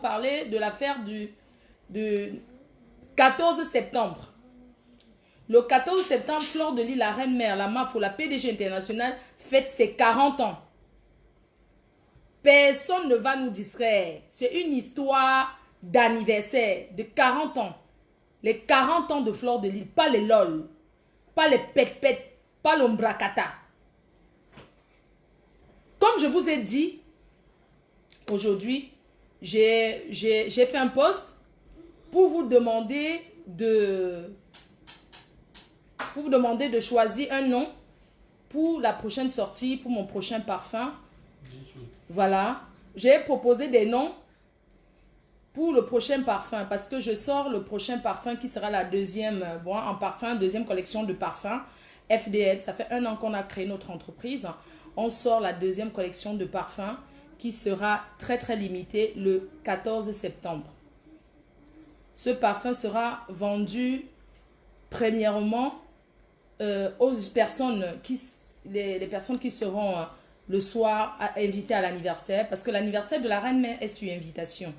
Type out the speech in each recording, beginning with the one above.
parler de l'affaire du 14 septembre. Le 14 septembre, Fleur de Lys, la reine mère, la MAFO, la PDG internationale, fête ses 40 ans. Personne ne va nous distraire. C'est une histoire d'anniversaire de 40 ans. Les 40 ans de Fleur de Lys, pas les lol, pas les pet-pet, pas l'ombracata. Comme je vous ai dit, aujourd'hui, j'ai fait un post pour vous demander de choisir un nom pour la prochaine sortie, pour mon prochain parfum. Voilà. J'ai proposé des noms pour le prochain parfum parce que je sors le prochain parfum qui sera la deuxième, deuxième collection de parfums FDL. Ça fait 1 an qu'on a créé notre entreprise. On sort la deuxième collection de parfums qui sera très très limitée le 14 septembre. Ce parfum sera vendu premièrement aux personnes les personnes qui seront le soir invitées à l'anniversaire parce que l'anniversaire de la reine mère est sur invitation.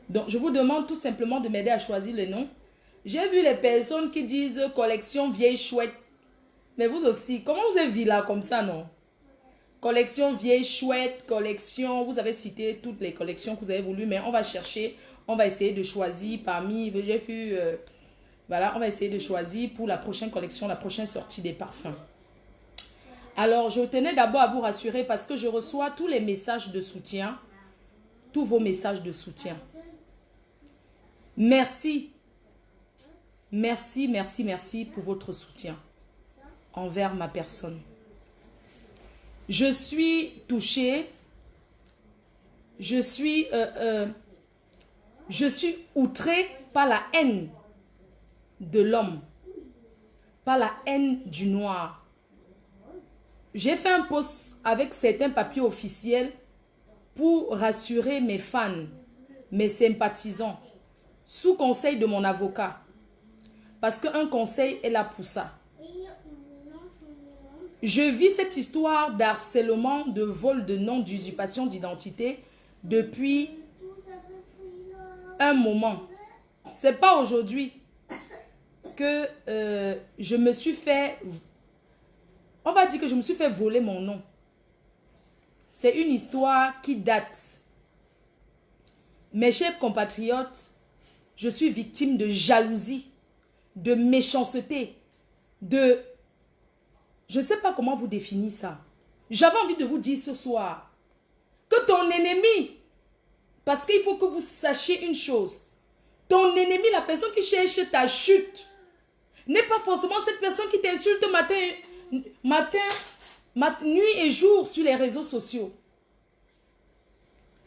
Donc je vous demande tout simplement de m'aider à choisir les noms. J'ai vu les personnes qui disent collection vieille chouette. Mais vous aussi, comment vous avez vu là comme ça, non? Collection vieille chouette, collection, vous avez cité toutes les collections que vous avez voulu, mais on va chercher, on va essayer de choisir parmi, j'ai vu, voilà, on va essayer de choisir pour la prochaine collection, la prochaine sortie des parfums. Alors, je tenais d'abord à vous rassurer parce que je reçois tous les messages de soutien, tous vos messages de soutien. Merci, merci, merci, merci pour votre soutien envers ma personne. Je suis touchée, je suis outrée par la haine de l'homme, par la haine du noir. J'ai fait un post avec certains papiers officiels pour rassurer mes fans, mes sympathisants, sous conseil de mon avocat. Parce qu'un conseil est là pour ça. Je vis cette histoire d'harcèlement, de vol de nom, d'usurpation d'identité depuis un moment. C'est pas aujourd'hui que je me suis fait... On va dire que je me suis fait voler mon nom. C'est une histoire qui date. Mes chers compatriotes, je suis victime de jalousie, de méchanceté, de... Je ne sais pas comment vous définir ça. J'avais envie de vous dire ce soir que ton ennemi, parce qu'il faut que vous sachiez une chose, ton ennemi, la personne qui cherche ta chute, n'est pas forcément cette personne qui t'insulte nuit et jour sur les réseaux sociaux.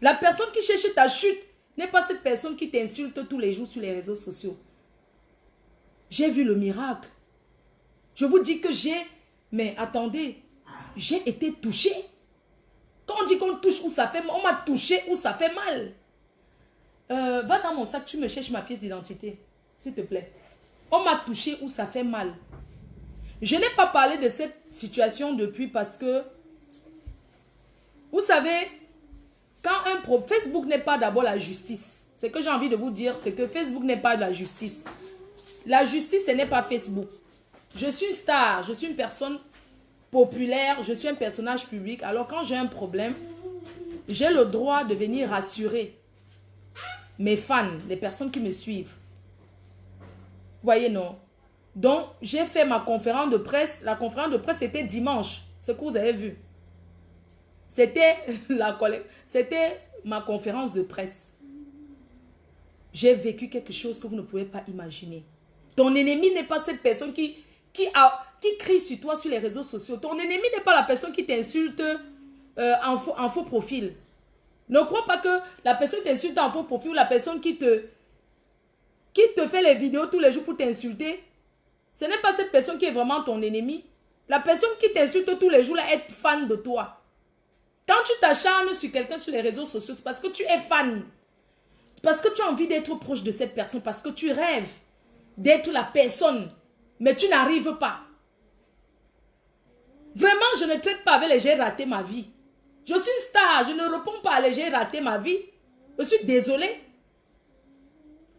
La personne qui cherche ta chute n'est pas cette personne qui t'insulte tous les jours sur les réseaux sociaux. J'ai vu le miracle. Je vous dis que mais attendez, j'ai été touchée. Quand on dit qu'on touche où ça fait mal, on m'a touché où ça fait mal. Va dans mon sac, tu me cherches ma pièce d'identité, s'il te plaît. On m'a touché où ça fait mal. Je n'ai pas parlé de cette situation depuis parce que, vous savez, quand Facebook n'est pas d'abord la justice. Ce que j'ai envie de vous dire, c'est que Facebook n'est pas de la justice. La justice, ce n'est pas Facebook. Je suis une star, je suis une personne populaire, je suis un personnage public. Alors quand j'ai un problème, j'ai le droit de venir rassurer mes fans, les personnes qui me suivent. Vous voyez, non? Donc, j'ai fait ma conférence de presse. La conférence de presse, c'était dimanche. Ce que vous avez vu. C'était ma conférence de presse. J'ai vécu quelque chose que vous ne pouvez pas imaginer. Ton ennemi n'est pas cette personne qui crie sur toi sur les réseaux sociaux. Ton ennemi n'est pas la personne qui t'insulte en faux profil. Ne crois pas que la personne t'insulte en faux profil ou la personne qui te fait les vidéos tous les jours pour t'insulter. Ce n'est pas cette personne qui est vraiment ton ennemi. La personne qui t'insulte tous les jours là est fan de toi. Quand tu t'acharnes sur quelqu'un sur les réseaux sociaux, c'est parce que tu es fan. Parce que tu as envie d'être proche de cette personne. Parce que tu rêves d'être la personne. Mais tu n'arrives pas. Vraiment, je ne traite pas avec les j'ai raté ma vie. Je suis star, je ne réponds pas à j'ai raté ma vie. Je suis désolée.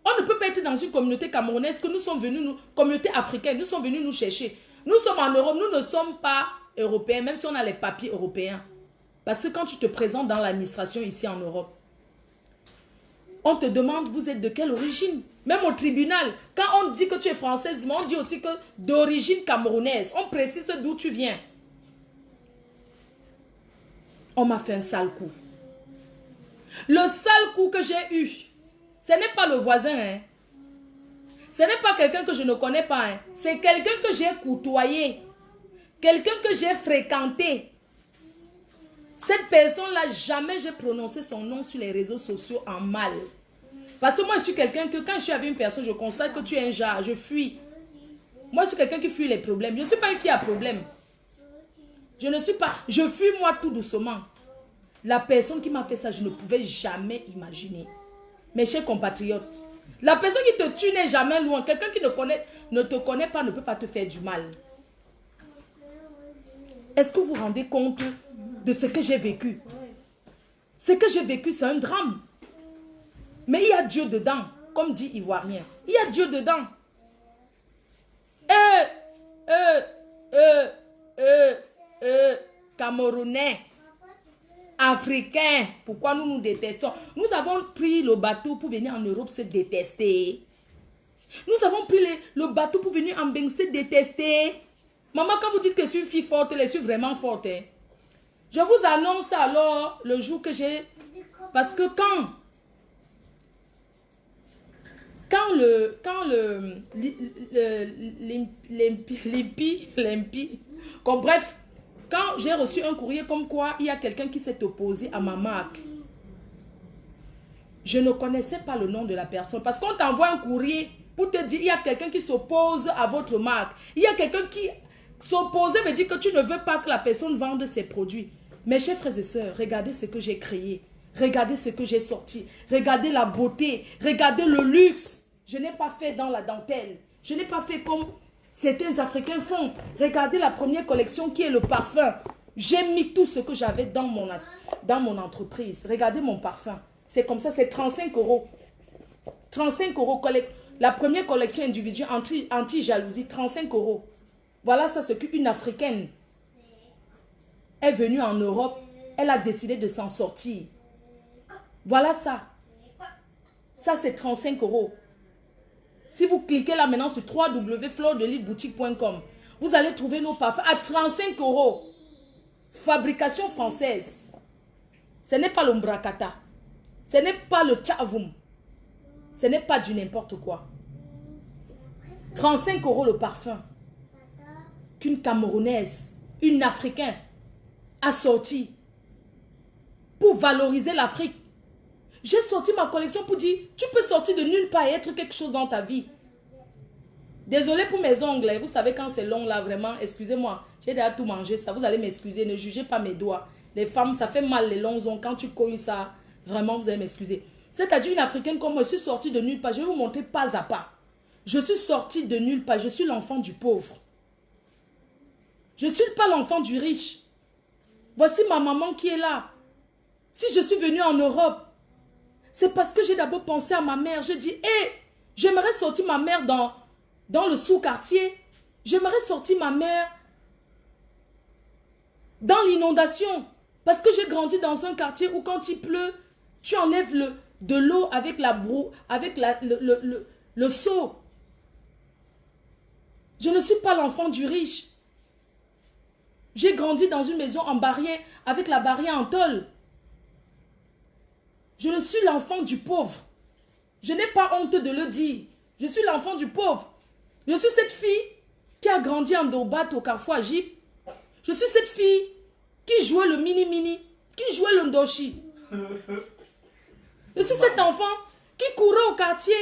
On ne peut pas être dans une communauté camerounaise que nous sommes venus, nous, communauté africaine, nous sommes venus nous chercher. Nous sommes en Europe, nous ne sommes pas européens, même si on a les papiers européens. Parce que quand tu te présentes dans l'administration ici en Europe, on te demande, vous êtes de quelle origine? Même au tribunal, quand on dit que tu es française, mais on dit aussi que d'origine camerounaise. On précise d'où tu viens. On m'a fait un sale coup. Le sale coup que j'ai eu, ce n'est pas le voisin, hein. Ce n'est pas quelqu'un que je ne connais pas, hein. C'est quelqu'un que j'ai côtoyé. Quelqu'un que j'ai fréquenté. Cette personne-là, jamais j'ai prononcé son nom sur les réseaux sociaux en mal. Parce que moi, je suis quelqu'un que quand je suis avec une personne, je constate que tu es un genre, je fuis. Moi, je suis quelqu'un qui fuit les problèmes. Je ne suis pas une fille à problème. Je ne suis pas... Je fuis moi tout doucement. La personne qui m'a fait ça, je ne pouvais jamais imaginer. Mes chers compatriotes, la personne qui te tue n'est jamais loin. Quelqu'un qui ne te connaît pas ne peut pas te faire du mal. Est-ce que vous vous rendez compte de ce que j'ai vécu? Ce que j'ai vécu, c'est un drame. Mais il y a Dieu dedans, comme dit Ivoirien. Il y a Dieu dedans. Camerounais, Africains, pourquoi nous nous détestons? Nous avons pris le bateau pour venir en Europe se détester. Nous avons pris le bateau pour venir en Beng se détester. Maman, quand vous dites que je suis une fille forte, je suis vraiment forte. Hein? Je vous annonce alors le jour que j'ai... Parce que bref, quand j'ai reçu un courrier comme quoi il y a quelqu'un qui s'est opposé à ma marque, je ne connaissais pas le nom de la personne. Parce qu'on t'envoie un courrier pour te dire il y a quelqu'un qui s'oppose à votre marque. Il y a quelqu'un qui s'oppose veut dire que tu ne veux pas que la personne vende ses produits. Mes chers frères et sœurs, regardez ce que j'ai créé. Regardez ce que j'ai sorti. Regardez la beauté. Regardez le luxe. Je n'ai pas fait dans la dentelle. Je n'ai pas fait comme certains Africains font. Regardez la première collection qui est le parfum. J'ai mis tout ce que j'avais dans mon entreprise. Regardez mon parfum. C'est comme ça, c'est 35 €. 35 €. La première collection individuelle anti-jalousie, 35 €. Voilà ça, ce qu'une Africaine est venue en Europe. Elle a décidé de s'en sortir. Voilà ça. Ça, c'est 35 €. Si vous cliquez là maintenant sur www.flordelilboutique.com, vous allez trouver nos parfums à 35 €. Fabrication française. Ce n'est pas l'ombracata. Ce n'est pas le tchavoum. Ce n'est pas du n'importe quoi. 35 € le parfum. Qu'une Camerounaise, une Africaine a sorti pour valoriser l'Afrique. J'ai sorti ma collection pour dire, tu peux sortir de nulle part et être quelque chose dans ta vie. Désolé pour mes ongles, vous savez quand c'est long là, vraiment, excusez-moi, j'ai déjà tout mangé, ça, vous allez m'excuser, ne jugez pas mes doigts. Les femmes, ça fait mal les longs ongles, quand tu cognes ça, vraiment, vous allez m'excuser. C'est-à-dire une Africaine comme moi, je suis sortie de nulle part, je vais vous montrer pas à pas. Je suis sortie de nulle part, je suis l'enfant du pauvre. Je ne suis pas l'enfant du riche. Voici ma maman qui est là. Si je suis venue en Europe, c'est parce que j'ai d'abord pensé à ma mère. Je dis, hé, j'aimerais sortir ma mère dans le sous-quartier. J'aimerais sortir ma mère dans l'inondation. Parce que j'ai grandi dans un quartier où quand il pleut, tu enlèves de l'eau avec le seau. Je ne suis pas l'enfant du riche. J'ai grandi dans une maison en barrière, avec la barrière en tôle. Je ne suis l'enfant du pauvre. Je n'ai pas honte de le dire. Je suis l'enfant du pauvre. Je suis cette fille qui a grandi en Dobat au Carrefour Agip. Je suis cette fille qui jouait le mini-mini, qui jouait le ndoshi. Je suis cet enfant qui courait au quartier,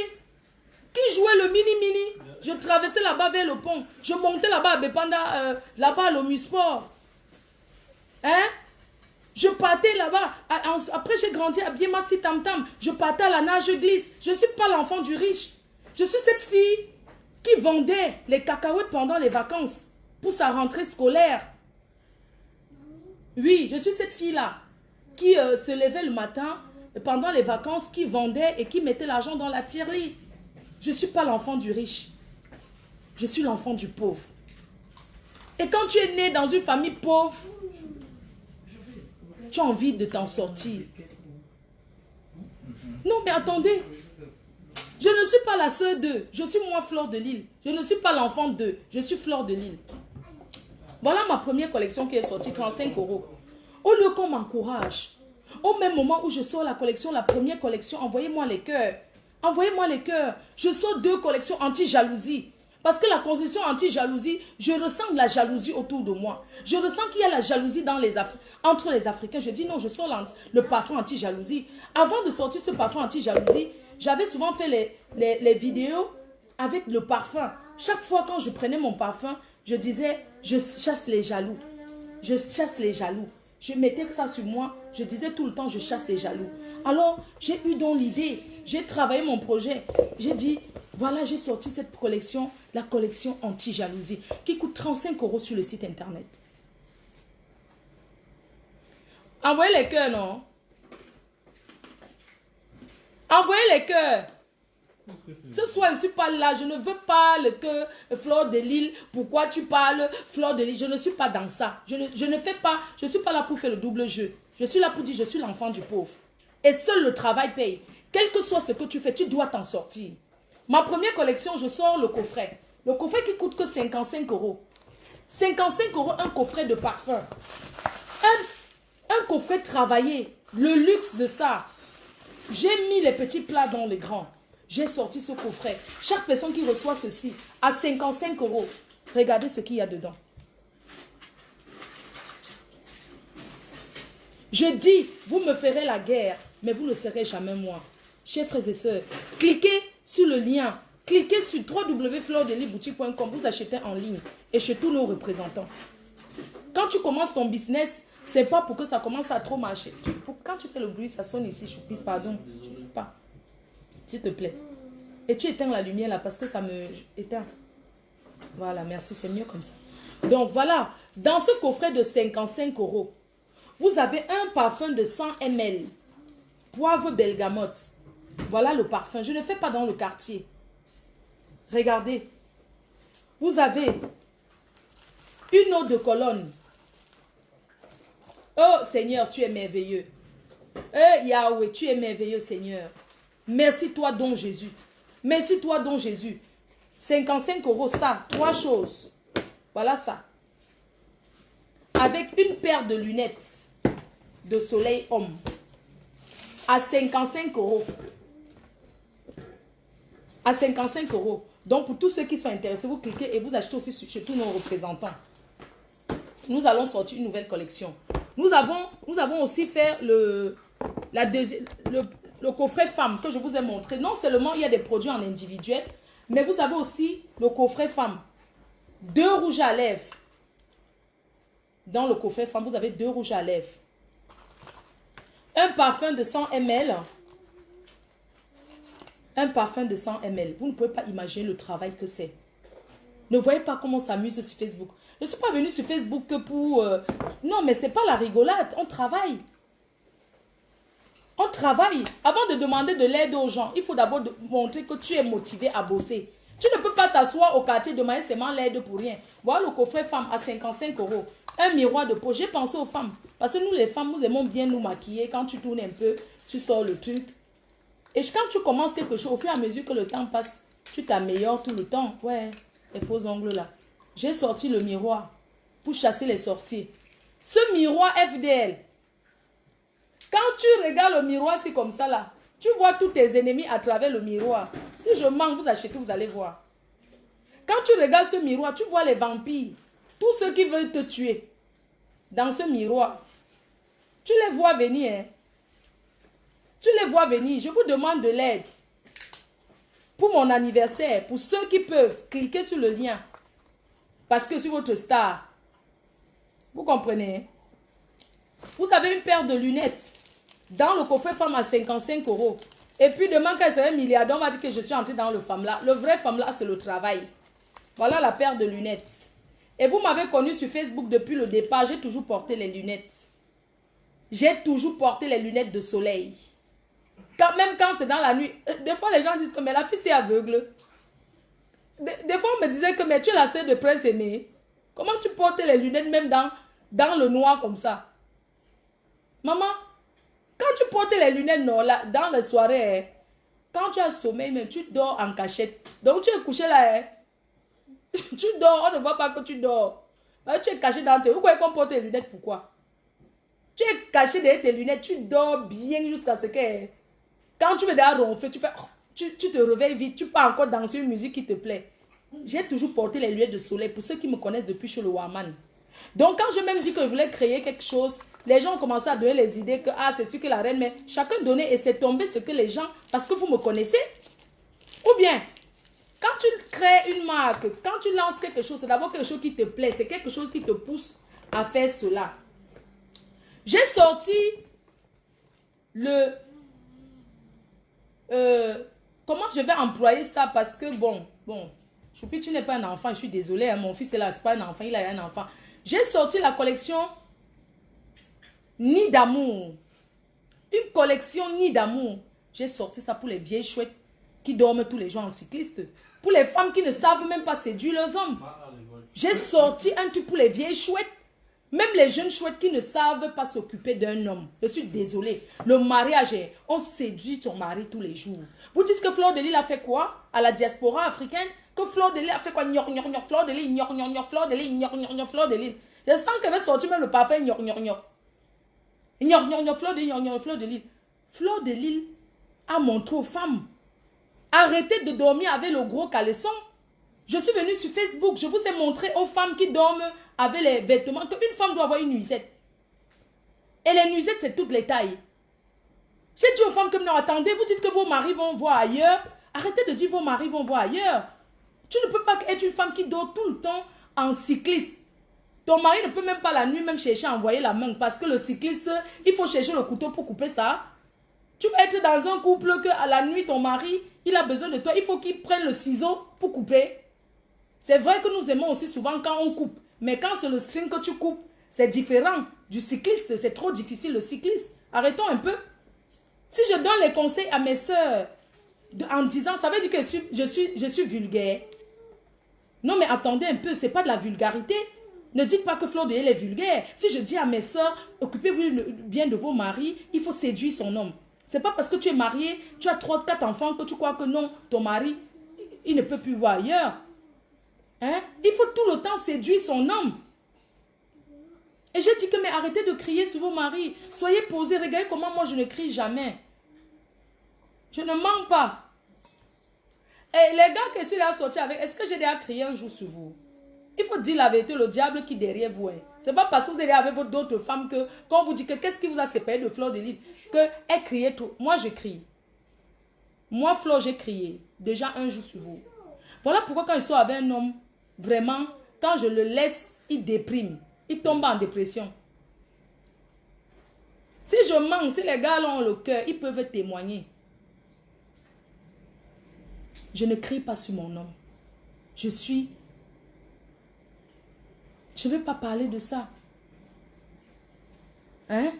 qui jouait le mini-mini. Je traversais là-bas vers le pont. Je montais là-bas à Bepanda, là-bas à l'Omusport. Hein? Je partais là-bas. Après, j'ai grandi à Biemassi Tam Tam. Je partais à la nage glisse. Je ne suis pas l'enfant du riche. Je suis cette fille qui vendait les cacahuètes pendant les vacances pour sa rentrée scolaire. Oui, je suis cette fille-là. qui se levaient le matin pendant les vacances, qui vendaient et qui mettaient l'argent dans la tirelire. Je ne suis pas l'enfant du riche. Je suis l'enfant du pauvre. Et quand tu es né dans une famille pauvre, tu as envie de t'en sortir. Non, mais attendez. Je ne suis pas la sœur d'eux. Je suis moi, Fleur de Lille. Je ne suis pas l'enfant d'eux. Je suis Fleur de Lille. Voilà ma première collection qui est sortie, 35 €. Au lieu qu'on m'encourage, au même moment où je sors la collection, la première collection, envoyez-moi les cœurs. Envoyez-moi les cœurs. Je sors 2 collections anti-jalousie. Parce que la collection anti-jalousie, je ressens de la jalousie autour de moi. Je ressens qu'il y a la jalousie entre les Africains. Je dis non, je sors le parfum anti-jalousie. Avant de sortir ce parfum anti-jalousie, j'avais souvent fait les vidéos avec le parfum. Chaque fois quand je prenais mon parfum, je disais, je chasse les jaloux. Je chasse les jaloux. Je mettais ça sur moi. Je disais tout le temps, je chasse les jaloux. Alors, j'ai eu donc l'idée. J'ai travaillé mon projet. J'ai dit, voilà, j'ai sorti cette collection, la collection anti-jalousie, qui coûte 35 € sur le site internet. Envoyez les cœurs, non? Envoyez les cœurs. Ce soir, je ne suis pas là. Je ne veux pas le cœur, Fleur de Lille. Pourquoi tu parles, Fleur de Lille? Je ne suis pas dans ça. Je ne fais pas. Je ne suis pas là pour faire le double jeu. Je suis là pour dire, je suis l'enfant du pauvre. Et seul le travail paye. Quel que soit ce que tu fais, tu dois t'en sortir. Ma première collection, je sors le coffret. Le coffret qui coûte que 55 €. 55 €, un coffret de parfum. Un coffret travaillé. Le luxe de ça. J'ai mis les petits plats dans les grands. J'ai sorti ce coffret. Chaque personne qui reçoit ceci, à 55 €. Regardez ce qu'il y a dedans. Je dis, vous me ferez la guerre, mais vous ne serez jamais moi. Chers frères et sœurs, cliquez sur le lien. Cliquez sur www.fleurdelilleboutique.com. Vous achetez en ligne et chez tous nos représentants. Quand tu commences ton business, c'est pas pour que ça commence à trop marcher. Quand tu fais le bruit, ça sonne ici. Je pisse, pardon. Je ne sais pas. S'il te plaît. Et tu éteins la lumière là parce que ça me éteint. Voilà, merci. C'est mieux comme ça. Donc voilà. Dans ce coffret de 55 €, vous avez un parfum de 100 ml. Poivre bergamote. Voilà le parfum. Je ne fais pas dans le quartier. Regardez. Vous avez une eau de Cologne. Oh Seigneur, tu es merveilleux. Eh Yahweh, tu es merveilleux Seigneur. Merci toi donc Jésus. Merci toi donc Jésus. 55 €, ça, 3 choses. Voilà ça. Avec une paire de lunettes de soleil homme. À 55 €. À 55 €. Donc pour tous ceux qui sont intéressés, vous cliquez et vous achetez aussi chez tous nos représentants. Nous allons sortir une nouvelle collection. Nous avons aussi fait le coffret femme que je vous ai montré. Non seulement il y a des produits en individuel, mais vous avez aussi le coffret femme. 2 rouges à lèvres. Dans le coffret femme, vous avez 2 rouges à lèvres. Un parfum de 100 ml. Un parfum de 100 ml. Vous ne pouvez pas imaginer le travail que c'est. Ne voyez pas comment on s'amuse sur Facebook. Je ne suis pas venue sur Facebook que pour... Non, mais ce n'est pas la rigolade. On travaille. On travaille. Avant de demander de l'aide aux gens, il faut d'abord montrer que tu es motivé à bosser. Tu ne peux pas t'asseoir au quartier demander seulement l'aide pour rien. Voilà le coffret femme à 55 €. Un miroir de peau. J'ai pensé aux femmes. Parce que nous, les femmes, nous aimons bien nous maquiller. Quand tu tournes un peu, tu sors le truc. Et quand tu commences quelque chose, au fur et à mesure que le temps passe, tu t'améliores tout le temps. Ouais, les faux ongles là. J'ai sorti le miroir pour chasser les sorciers. Ce miroir FDL, quand tu regardes le miroir, c'est comme ça là. Tu vois tous tes ennemis à travers le miroir. Si je manque, vous achetez, vous allez voir. Quand tu regardes ce miroir, tu vois les vampires. Tous ceux qui veulent te tuer. Dans ce miroir. Tu les vois venir. Hein? Tu les vois venir. Je vous demande de l'aide. Pour mon anniversaire, pour ceux qui peuvent, cliquez sur le lien. Parce que sur votre star, vous comprenez, vous avez une paire de lunettes dans le coffret femme à 55 €. Et puis demain, quand c'est un milliardaire, on va dire que je suis entrée dans le femme là. Le vrai femme là, c'est le travail. Voilà la paire de lunettes. Et vous m'avez connu sur Facebook depuis le départ. J'ai toujours porté les lunettes. J'ai toujours porté les lunettes de soleil. Même quand c'est dans la nuit. Des fois, les gens disent que mais la fille, c'est aveugle. Des fois, on me disait que mais tu es la sœur de Prince Aimé. Comment tu portes les lunettes même dans le noir comme ça? Maman, quand tu portes les lunettes non, là, dans la soirée, quand tu as sommeil, même, tu dors en cachette. Donc, tu es couché là. Tu dors, on ne voit pas que tu dors. Tu es caché dans tes... Vous croyez qu'on porte les lunettes, pourquoi? Tu es caché derrière tes lunettes, tu dors bien jusqu'à ce que... Quand tu veux déjà ronfler, tu fais... Tu te réveilles vite, tu pars encore danser une musique qui te plaît. J'ai toujours porté les lunettes de soleil pour ceux qui me connaissent depuis chez le Warman. Donc quand je même dis que je voulais créer quelque chose, les gens ont commencé à donner les idées que c'est sûr que la reine, mais chacun donnait et c'est tombé ce que les gens, parce que vous me connaissez. Ou bien, quand tu crées une marque, quand tu lances quelque chose, c'est d'abord quelque chose qui te plaît, c'est quelque chose qui te pousse à faire cela. J'ai sorti le... comment je vais employer ça parce que bon, Choupi, tu n'es pas un enfant, je suis désolée, hein, mon fils est là, c'est pas un enfant, il a un enfant. J'ai sorti la collection Nid d'amour. Une collection Nid d'amour. J'ai sorti ça pour les vieilles chouettes qui dorment tous les jours en cycliste. Pour les femmes qui ne savent même pas séduire leurs hommes. J'ai sorti un truc pour les vieilles chouettes. Même les jeunes chouettes qui ne savent pas s'occuper d'un homme. Je suis désolée. Le mariage, on séduit son mari tous les jours. Vous dites que Fleur de Lys a fait quoi à la diaspora africaine? Que Fleur de Lys a fait quoi? Fleur de Lys, Fleur de Lys, Fleur de Lys. Je sens qu'elle va sortir même le parfum Fleur de Lys, Fleur de Lys. Fleur de Lys a montré aux femmes. Arrêtez de dormir avec le gros caleçon. Je suis venue sur Facebook, je vous ai montré aux femmes qui dorment avec les vêtements qu'une femme doit avoir une nuisette. Et les nuisettes, c'est toutes les tailles. J'ai dit aux femmes que non, attendez, vous dites que vos maris vont voir ailleurs. Arrêtez de dire vos maris vont voir ailleurs. Tu ne peux pas être une femme qui dort tout le temps en cycliste. Ton mari ne peut même pas la nuit même chercher à envoyer la main parce que le cycliste, il faut chercher le couteau pour couper ça. Tu vas être dans un couple que à la nuit, ton mari, il a besoin de toi. Il faut qu'il prenne le ciseau pour couper. C'est vrai que nous aimons aussi souvent quand on coupe. Mais quand c'est le string que tu coupes, c'est différent du cycliste. C'est trop difficile le cycliste. Arrêtons un peu. Si je donne les conseils à mes soeurs en disant, ça veut dire que je suis vulgaire. Non mais attendez un peu, c'est pas de la vulgarité. Ne dites pas que Fleur de Lys est vulgaire. Si je dis à mes soeurs, occupez-vous bien de vos maris, il faut séduire son homme. C'est pas parce que tu es marié, tu as 3, 4 enfants que tu crois que non, ton mari, il ne peut plus voir ailleurs. Hein? Il faut tout le temps séduire son homme. Et je dis que mais arrêtez de crier sur vos maris. Soyez posés. Regardez comment moi je ne crie jamais. Je ne mens pas. Et les gars que je suis là sortis avec, est-ce que j'ai déjà crié un jour sur vous? Il faut dire la vérité, le diable qui est derrière vous. Hein. C'est pas parce que vous êtes avec d'autres femmes que quand on vous dit que qu'est-ce qui vous a séparé de Fleur de Lys qu'elle criait tout. Moi je crie. Moi Fleur j'ai crié. Déjà un jour sur vous. Voilà pourquoi quand je suis avec un homme, vraiment, quand je le laisse, il déprime. Il tombe en dépression. Si je mens, si les gars ont le cœur, ils peuvent témoigner. Je ne crie pas sur mon homme. Je ne vais pas parler de ça. Hein?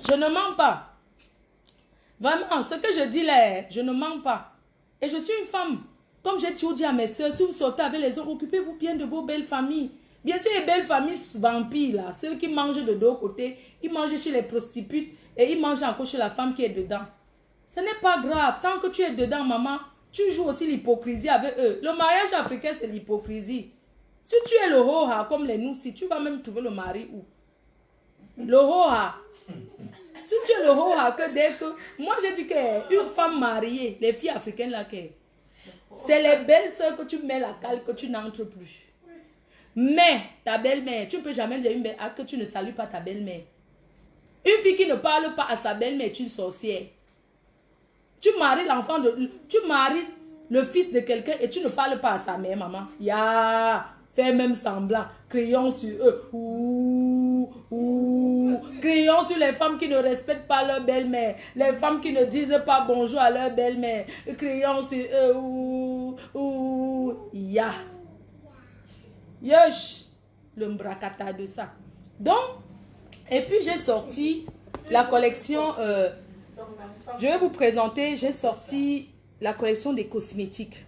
Je ne mens pas. Vraiment, ce que je dis là, je ne mens pas. Et je suis une femme. Comme j'ai toujours dit à mes soeurs, si vous sortez avec les autres, occupez-vous bien de vos belles familles. Bien sûr, les belles familles vampires, là, ceux qui mangent de deux côtés, ils mangent chez les prostituées et ils mangent encore chez la femme qui est dedans. Ce n'est pas grave. Tant que tu es dedans, maman, tu joues aussi l'hypocrisie avec eux. Le mariage africain, c'est l'hypocrisie. Si tu es le hoha, comme les Noussi, tu vas même trouver le mari où? Le hoha. Si tu es le hoha, que dès que... Moi, j'ai dit qu'une femme mariée, les filles africaines, là, c'est les belles soeurs que tu mets la cale, que tu n'entres plus. Mais ta belle-mère, tu ne peux jamais dire une belle que tu ne salues pas ta belle-mère. Une fille qui ne parle pas à sa belle-mère est une sorcière. Tu maries l'enfant de... Tu maries le fils de quelqu'un et tu ne parles pas à sa mère, maman. Fais même semblant. Crions sur eux. Crions sur les femmes qui ne respectent pas leur belle-mère. Les femmes qui ne disent pas bonjour à leur belle-mère. Crions sur eux. Yosh. le mbracata de ça. Donc, et puis j'ai sorti la collection, je vais vous présenter, j'ai sorti la collection des cosmétiques.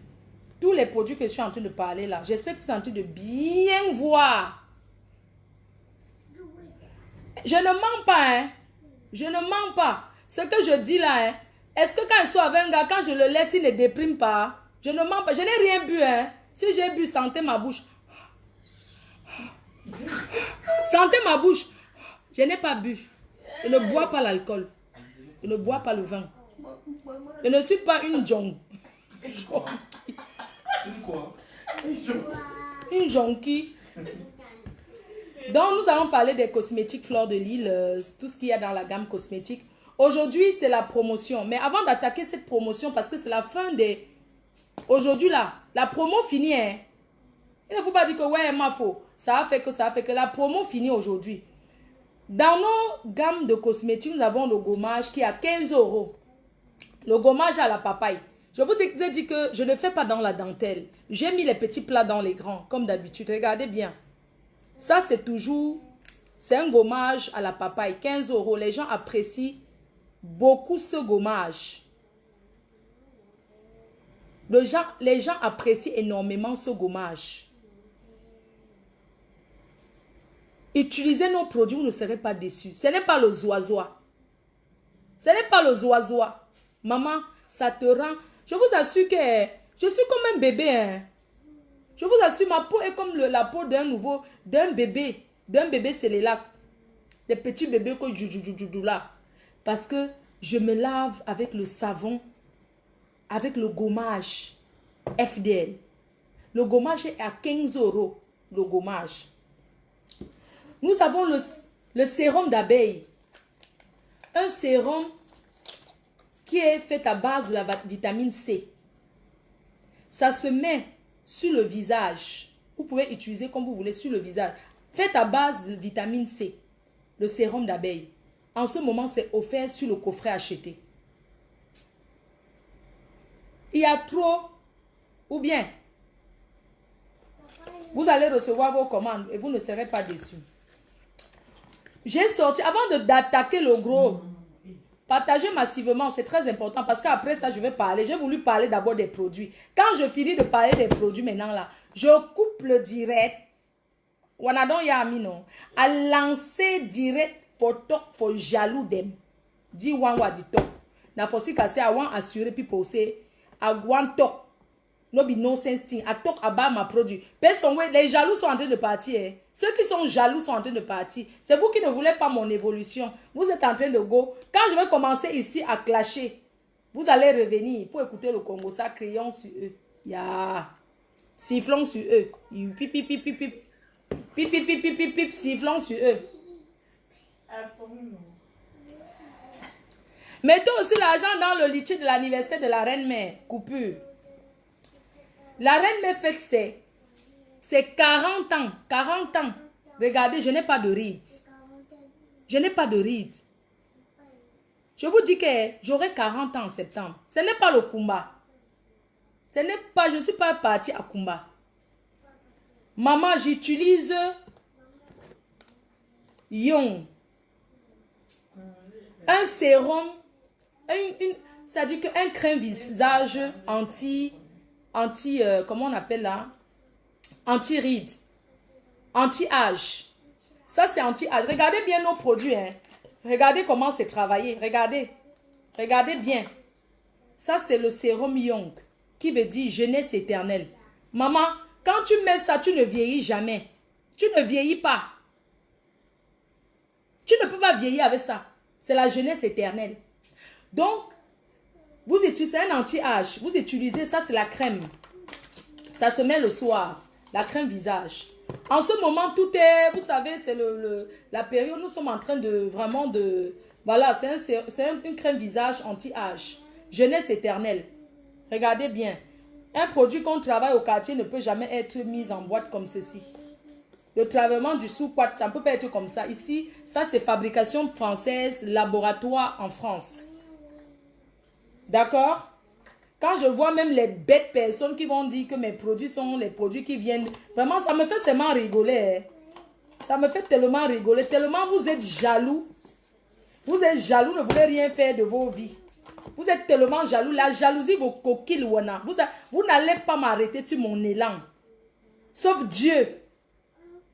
Tous les produits que je suis en train de parler là, j'espère que vous êtes en train de bien voir. Je ne mens pas, hein. Je ne mens pas. Ce que je dis là, hein, est-ce que quand je suis avec un gars, quand je le laisse, il ne déprime pas? Je ne mens pas. Je n'ai rien bu, hein. Si j'ai bu, sentez ma bouche. Sentez ma bouche. Je n'ai pas bu. Je ne bois pas l'alcool. Je ne bois pas le vin. Je ne suis pas une jonque. Une jonquille. Donc, nous allons parler des cosmétiques Fleur de Lys, tout ce qu'il y a dans la gamme cosmétique. Aujourd'hui, c'est la promotion. Mais avant d'attaquer cette promotion, parce que c'est la fin des... Aujourd'hui, là, la promo finit, hein. Il ne faut pas dire que, ouais, ma faux. Ça a fait que la promo finit aujourd'hui. Dans nos gammes de cosmétiques, nous avons le gommage qui est à 15 €. Le gommage à la papaye. Je vous ai dit que je ne fais pas dans la dentelle. J'ai mis les petits plats dans les grands, comme d'habitude. Regardez bien. Ça, c'est toujours... C'est un gommage à la papaye, 15 €. Les gens apprécient beaucoup ce gommage. Les gens apprécient énormément ce gommage. Utilisez nos produits, vous ne serez pas déçus. Ce n'est pas le zoizois. Ce n'est pas le zoizois. Maman, ça te rend... Je vous assure que je suis comme un bébé. Hein. Je vous assure, ma peau est comme la peau d'un bébé. D'un bébé, c'est les lacs. Des petits bébés que je là. Parce que je me lave avec le savon, avec le gommage FDL. Le gommage est à 15 €. Le gommage. Nous avons le sérum d'abeille. Un sérum qui est fait à base de la vitamine C. Ça se met sur le visage. Vous pouvez utiliser comme vous voulez sur le visage. Fait à base de vitamine C. Le sérum d'abeille. En ce moment, c'est offert sur le coffret acheté. Il y a trop, ou bien, vous allez recevoir vos commandes et vous ne serez pas déçus. J'ai sorti, avant d'attaquer le gros, partagez massivement, c'est très important parce qu'après ça, je vais parler. J'ai voulu parler d'abord des produits. Quand je finis de parler des produits maintenant là, je coupe le direct. Wanadon yami non. À lancer direct, faut jaloux dem. Di wan wa di top. Na fosi kase a wan assurer puis poser. A wan top. No be nonsense thing. A talk about ma produit. Personne, les jaloux sont en train de partir. Hein. Ceux qui sont jaloux sont en train de partir. C'est vous qui ne voulez pas mon évolution. Vous êtes en train de go. Quand je vais commencer ici à clasher, vous allez revenir pour écouter le Congo. Ça, crions sur eux. Ya. Sifflons sur eux. Pip, pip, pip, pip, pip. Pip, pip, pip, pip, pip, pip. Sifflons sur eux. Mettez aussi l'argent dans le liquide de l'anniversaire de la reine-mère. Coupure. La reine-mère fête c'est 40 ans. 40 ans. Regardez, je n'ai pas de rides. Je n'ai pas de rides. Je vous dis que j'aurai 40 ans en septembre. Ce n'est pas le Kumba. Ce n'est pas, je ne suis pas partie à Kumba. Maman, j'utilise Young. Un sérum, ça dit qu'un crème visage comment on appelle là? Anti-rides, anti-âge. Ça, c'est anti-âge. Regardez bien nos produits. Hein. Regardez comment c'est travaillé. Regardez. Regardez bien. Ça, c'est le sérum Young, qui veut dire jeunesse éternelle. Maman, quand tu mets ça, tu ne vieillis jamais. Tu ne vieillis pas. Tu ne peux pas vieillir avec ça. C'est la jeunesse éternelle. Donc, vous utilisez un anti-âge. Vous utilisez ça, c'est la crème. Ça se met le soir. La crème visage. En ce moment, tout est, vous savez, c'est la période, nous sommes en train de vraiment de... Voilà, c'est une crème visage anti-âge. Jeunesse éternelle. Regardez bien. Un produit qu'on travaille au quartier ne peut jamais être mis en boîte comme ceci. Le travaillement du sous-boîte, ça ne peut pas être comme ça. Ici, ça c'est fabrication française, laboratoire en France. D'accord? Quand je vois même les bêtes personnes qui vont dire que mes produits sont les produits qui viennent... Vraiment, ça me fait seulement rigoler. Hein. Ça me fait tellement rigoler, tellement vous êtes jaloux. Vous êtes jaloux, ne voulez rien faire de vos vies. Vous êtes tellement jaloux. La jalousie, vos coquilles, vous n'allez pas m'arrêter sur mon élan. Sauf Dieu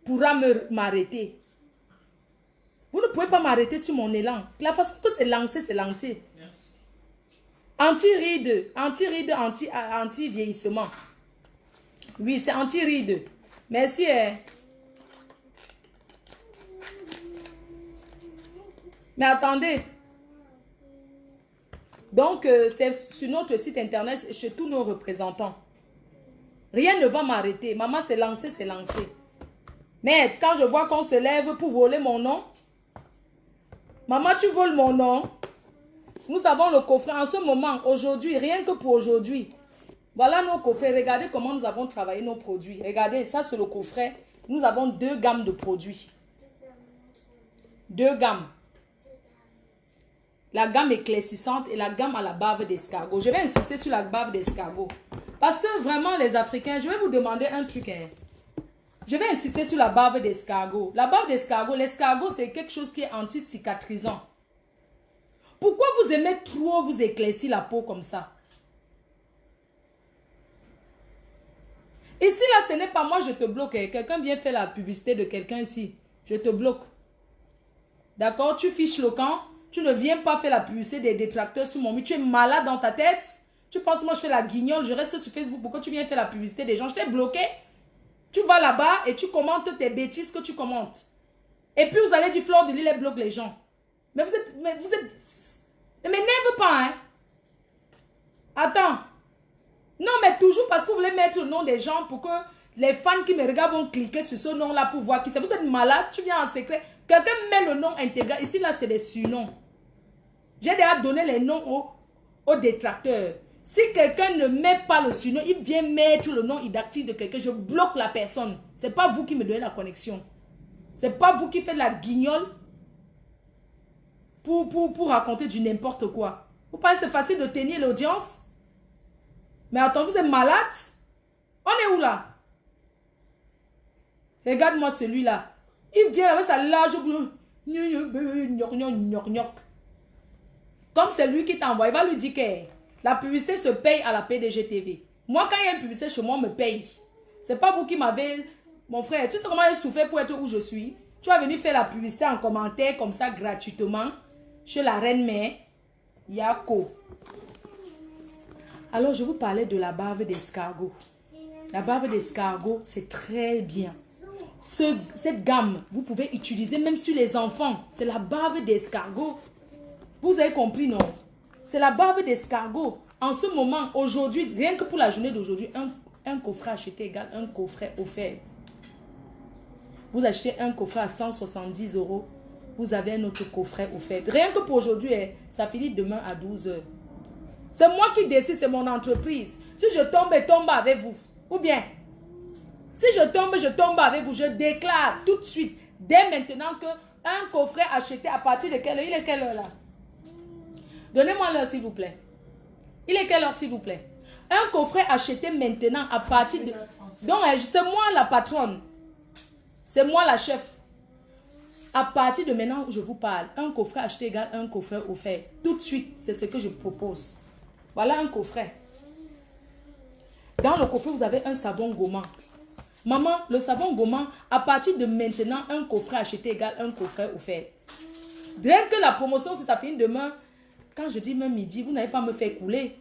pourra m'arrêter. Vous ne pouvez pas m'arrêter sur mon élan. La façon que c'est lancé, c'est lancé. Anti-ride, anti-vieillissement. Oui, c'est anti-ride. Merci. Mais attendez. Donc, c'est sur notre site internet, chez tous nos représentants. Rien ne va m'arrêter. Maman, c'est lancé, c'est lancé. Mais quand je vois qu'on se lève pour voler mon nom, maman, tu voles mon nom. Nous avons le coffret en ce moment, aujourd'hui, rien que pour aujourd'hui. Voilà nos coffrets. Regardez comment nous avons travaillé nos produits. Regardez, ça c'est le coffret. Nous avons 2 gammes de produits. 2 gammes. La gamme éclaircissante et la gamme à la bave d'escargot. Je vais insister sur la bave d'escargot. Parce que vraiment, les Africains, je vais vous demander un truc. Je vais insister sur la bave d'escargot. La bave d'escargot, l'escargot, c'est quelque chose qui est anti-cicatrisant. Pourquoi vous aimez trop vous éclaircir la peau comme ça? Ici, là, ce n'est pas moi, je te bloque. Quelqu'un vient faire la publicité de quelqu'un ici. Je te bloque. D'accord? Tu fiches le camp. Tu ne viens pas faire la publicité des détracteurs sur mon mur. Tu es malade dans ta tête. Tu penses que moi, je fais la guignole. Je reste sur Facebook. Pourquoi tu viens faire la publicité des gens? Je t'ai bloqué. Tu vas là-bas et tu commentes tes bêtises que tu commentes. Et puis, vous allez dire, Fleur de Lys, elle bloque les gens. Mais vous êtes... Ne m'énerve pas, hein. Attends. Non, mais toujours parce que vous voulez mettre le nom des gens pour que les fans qui me regardent vont cliquer sur ce nom-là pour voir qui c'est. Vous êtes malade, tu viens en secret. Quelqu'un met le nom intégral. Ici, là, c'est des surnoms. J'ai déjà donné les noms aux détracteurs. Si quelqu'un ne met pas le surnom, il vient mettre le nom identique de quelqu'un, je bloque la personne. Ce n'est pas vous qui me donnez la connexion. Ce n'est pas vous qui faites la guignole pour raconter du n'importe quoi. Vous pensez que c'est facile de tenir l'audience? Mais attends, vous êtes malade? On est où là? Regarde-moi celui-là. Il vient avec sa large... Comme c'est lui qui t'envoie, il va lui dire que la publicité se paye à la PDG-TV. Moi, quand il y a une publicité chez moi, on me paye. C'est pas vous qui m'avez... Mon frère, tu sais comment j'ai souffert pour être où je suis? Tu vas venir faire la publicité en commentaire comme ça gratuitement chez la reine-mère Yako. Alors, je vous parlais de la bave d'escargot. La bave d'escargot, c'est très bien. Cette gamme, vous pouvez utiliser même sur les enfants. C'est la bave d'escargot. Vous avez compris, non? C'est la bave d'escargot. En ce moment, aujourd'hui, rien que pour la journée d'aujourd'hui, un coffret acheté égale un coffret offert. Vous achetez un coffret à 170 €. Vous avez un autre coffret offert. Rien que pour aujourd'hui, ça finit demain à 12 h. C'est moi qui décide, c'est mon entreprise. Si je tombe avec vous. Ou bien, si je tombe avec vous. Je déclare tout de suite, dès maintenant, que un coffret acheté à partir de quelle heure? Il est quelle heure là? Donnez-moi l'heure s'il vous plaît. Il est quelle heure s'il vous plaît? Un coffret acheté maintenant à partir de... Donc, c'est moi la patronne. C'est moi la chef. À partir de maintenant où je vous parle, un coffret acheté égale un coffret offert. Tout de suite, c'est ce que je propose. Voilà un coffret. Dans le coffret, vous avez un savon gommant. Maman, le savon gommant, à partir de maintenant, un coffret acheté égale un coffret offert. Rien que la promotion, si ça finit demain, quand je dis même midi, vous n'allez pas me faire couler.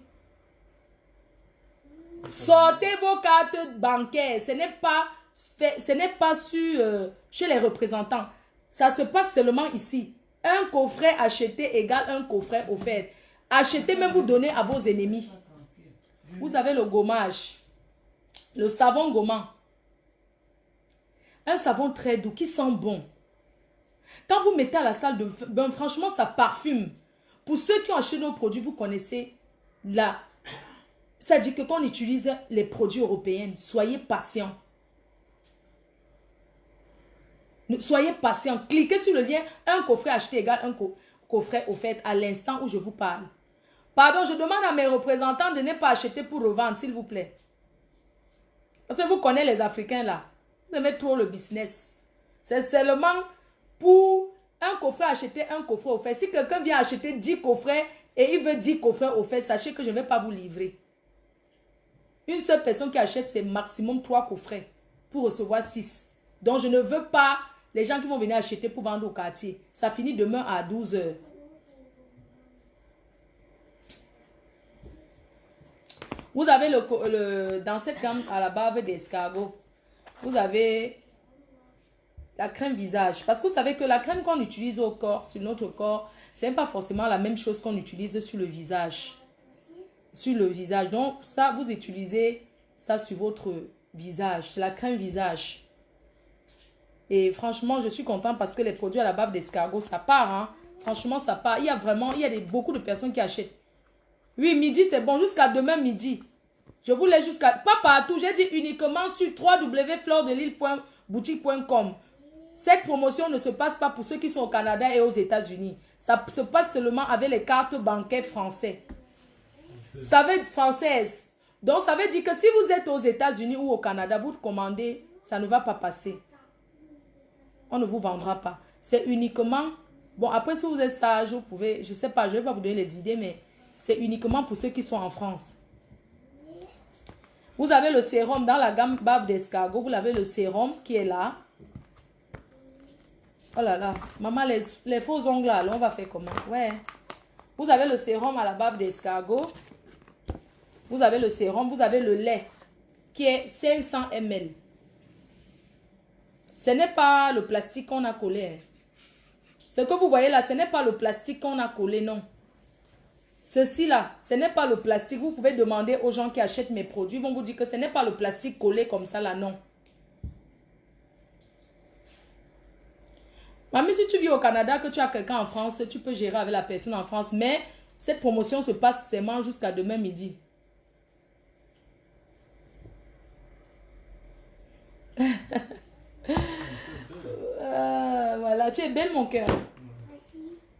Sortez vos cartes bancaires. Ce n'est pas sur, chez les représentants. Ça se passe seulement ici. Un coffret acheté égale un coffret offert. Achetez même vous donnez à vos ennemis. Vous avez le gommage. Le savon gommant. Un savon très doux qui sent bon. Quand vous mettez à la salle de bain, franchement, ça parfume. Pour ceux qui ont acheté nos produits, vous connaissez là. Ça dit que quand on utilise les produits européens, soyez patients. Soyez patients. Cliquez sur le lien. Un coffret acheté égale un coffret offert à l'instant où je vous parle. Pardon, je demande à mes représentants de ne pas acheter pour revendre, s'il vous plaît. Parce que vous connaissez les Africains là. Vous aimez trop le business. C'est seulement pour un coffret acheter un coffret offert. Si quelqu'un vient acheter 10 coffrets et il veut 10 coffrets offerts, sachez que je ne vais pas vous livrer. Une seule personne qui achète, c'est maximum 3 coffrets pour recevoir 6. Donc, je ne veux pas les gens qui vont venir acheter pour vendre au quartier. Ça finit demain à 12 h. Vous avez dans cette gamme à la bave d'escargot, vous avez la crème visage. Parce que vous savez que la crème qu'on utilise au corps, sur notre corps, ce n'est pas forcément la même chose qu'on utilise sur le visage. Sur le visage. Donc, ça, vous utilisez ça sur votre visage. C'est la crème visage. Et franchement, je suis contente parce que les produits à la bave d'escargot, ça part. Hein. Franchement, ça part. Il y a vraiment, beaucoup de personnes qui achètent. Oui, midi, c'est bon. Jusqu'à demain midi. Je vous laisse jusqu'à... Pas partout. J'ai dit uniquement sur www.fleurdelille.boutique.com. Cette promotion ne se passe pas pour ceux qui sont au Canada et aux États-Unis. Ça se passe seulement avec les cartes bancaires françaises. Ça veut dire française. Donc, ça veut dire que si vous êtes aux États-Unis ou au Canada, vous commandez, ça ne va pas passer. On ne vous vendra pas. C'est uniquement... Bon, après, si vous êtes sage, vous pouvez... Je ne sais pas, je ne vais pas vous donner les idées, mais c'est uniquement pour ceux qui sont en France. Vous avez le sérum dans la gamme bave d'escargot. Vous avez le sérum qui est là. Oh là là. Maman, les faux ongles là, on va faire comment? Ouais. Vous avez le sérum à la bave d'escargot. Vous avez le sérum. Vous avez le lait qui est 500 ml. Ce n'est pas le plastique qu'on a collé. Hein. Ce que vous voyez là, ce n'est pas le plastique qu'on a collé, non. Ceci là, ce n'est pas le plastique. Vous pouvez demander aux gens qui achètent mes produits. Ils vont vous dire que ce n'est pas le plastique collé comme ça là, non. Mamie, si tu vis au Canada, que tu as quelqu'un en France, tu peux gérer avec la personne en France. Mais cette promotion se passe seulement jusqu'à demain midi. Voilà, tu es belle mon cœur.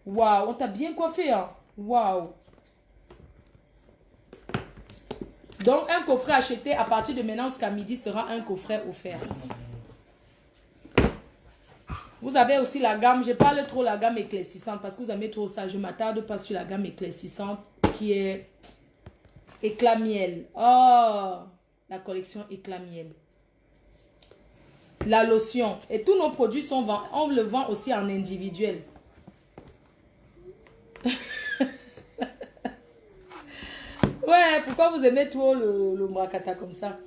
Waouh, on t'a bien coiffé. Hein? Waouh. Donc, un coffret acheté à partir de maintenant jusqu'à midi sera un coffret offert. Vous avez aussi la gamme, je parle trop la gamme éclaircissante parce que vous aimez trop ça. Je ne m'attarde pas sur la gamme éclaircissante qui est éclat miel. Oh, la collection éclat miel. La lotion. Et tous nos produits sont vendus. On le vend aussi en individuel. Ouais, pourquoi vous aimez trop le Murakata comme ça?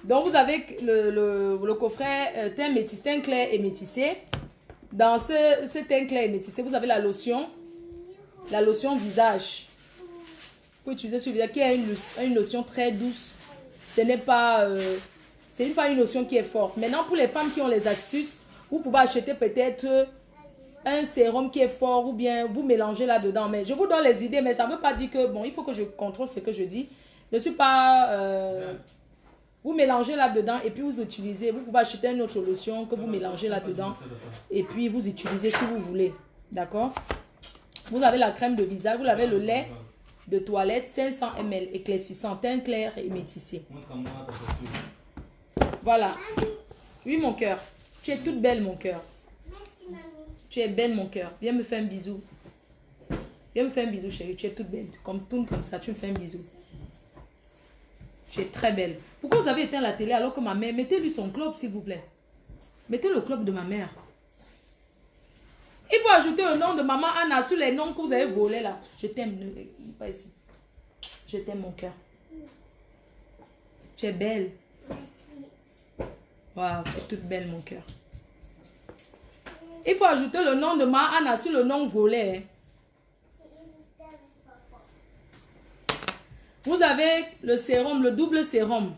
Donc, vous avez le coffret teint métissé, teint clair et métissé. Dans ce teint clair et métissé, vous avez la lotion visage. Vous pouvez utiliser sur le visage qui est une lotion très douce. Ce n'est pas, pas une lotion qui est forte. Maintenant, pour les femmes qui ont les astuces, vous pouvez acheter peut-être un sérum qui est fort ou bien vous mélangez là-dedans. Mais je vous donne les idées, mais ça ne veut pas dire que... Bon, il faut que je contrôle ce que je dis. Je ne suis pas... vous mélangez là-dedans et puis vous utilisez. Vous pouvez acheter une autre lotion que vous mélangez là-dedans. Et puis vous utilisez si vous voulez. D'accord? Vous avez la crème de visage. Vous avez le lait de toilette 500 ml éclaircissant, teint clair et métissé. Voilà. Oui, mon cœur. Tu es toute belle, mon cœur. Tu es belle, mon cœur. Viens me faire un bisou. Viens me faire un bisou, chérie. Tu es toute belle. Comme ça, tu me fais un bisou. Tu es très belle. Pourquoi vous avez éteint la télé alors que ma mère... Mettez-lui son club, s'il vous plaît. Mettez le club de ma mère. Il faut ajouter le nom de maman Anna sur les noms que vous avez volés là. Je t'aime. Pas ici. Je t'aime, mon cœur. Tu es belle. Waouh, tu es toute belle, mon cœur. Il faut ajouter le nom de ma Anna sur le nom volé. Vous avez le sérum, le double sérum.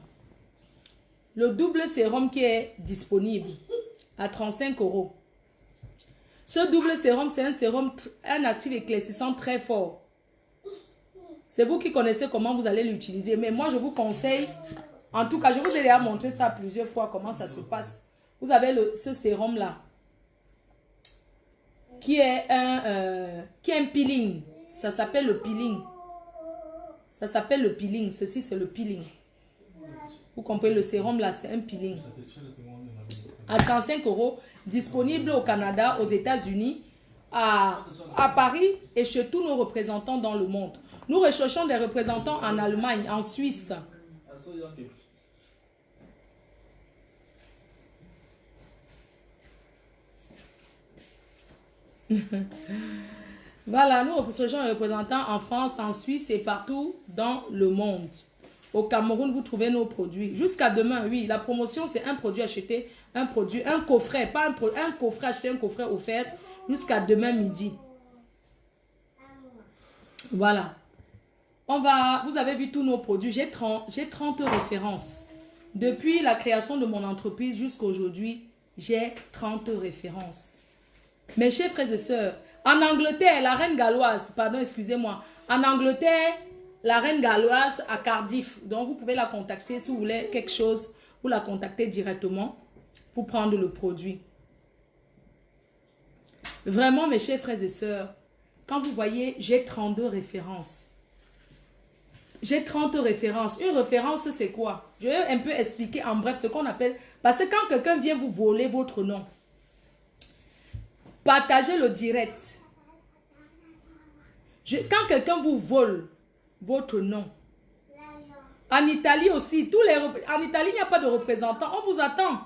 Le double sérum qui est disponible à 35 €. Ce double sérum, c'est un sérum, un actif éclaircissant très fort. C'est vous qui connaissez comment vous allez l'utiliser. Mais moi, je vous conseille, en tout cas, je vous ai déjà montré ça plusieurs fois, comment ça se passe. Vous avez ce sérum-là. Qui est un peeling. Ça s'appelle le peeling. Ça s'appelle le peeling. Ceci, c'est le peeling. Vous comprenez, le sérum là, c'est un peeling. à 35 euros, disponible au Canada, aux États-Unis, à Paris et chez tous nos représentants dans le monde. Nous recherchons des représentants en Allemagne, en Suisse. Voilà, nous recherchons des représentants en France, en Suisse et partout dans le monde. Au Cameroun, vous trouvez nos produits. Jusqu'à demain, oui, la promotion, c'est un produit acheté, un coffret, pas un coffret acheté, un coffret offert, jusqu'à demain midi. Voilà. Vous avez vu tous nos produits. J'ai 30 références. Depuis la création de mon entreprise jusqu'à aujourd'hui, j'ai 30 références. Mes chers frères et sœurs, en Angleterre, la reine galloise, pardon, excusez-moi, en Angleterre, la reine galloise à Cardiff, donc vous pouvez la contacter si vous voulez quelque chose, vous la contactez directement pour prendre le produit. Vraiment, mes chers frères et sœurs, quand vous voyez, j'ai 32 références. J'ai 30 références. Une référence, c'est quoi? Je vais un peu expliquer en bref ce qu'on appelle, parce que quand quelqu'un vient vous voler votre nom, partagez le direct. Quand quelqu'un vous vole votre nom, en Italie aussi, en Italie, il n'y a pas de représentant. On vous attend.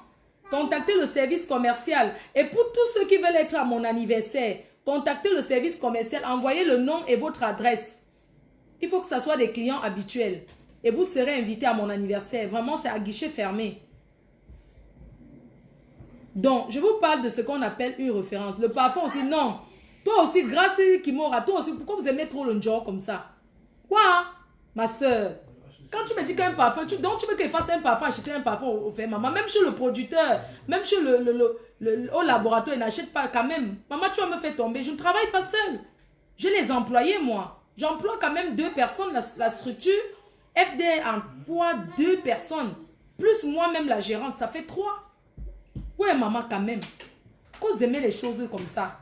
Contactez le service commercial. Et pour tous ceux qui veulent être à mon anniversaire, contactez le service commercial. Envoyez le nom et votre adresse. Il faut que ce soit des clients habituels. Et vous serez invité à mon anniversaire. Vraiment, c'est à guichet fermé. Donc, je vous parle de ce qu'on appelle une référence. Le parfum aussi, non. Toi aussi, grâce Kimora, toi aussi, pourquoi vous aimez trop le genre comme ça? Quoi, ma soeur? Quand tu me dis qu'un parfum, donc tu veux qu'il fasse un parfum, acheter un parfum au fait, maman, même chez le producteur, même chez au laboratoire, il n'achète pas quand même. Maman, tu vas me faire tomber. Je ne travaille pas seule. J'ai les employés, moi. J'emploie quand même 2 personnes, la structure. FD emploie 2 personnes. Plus moi-même, la gérante, ça fait 3. Ouais, maman, quand même. Quand vous aimez les choses comme ça.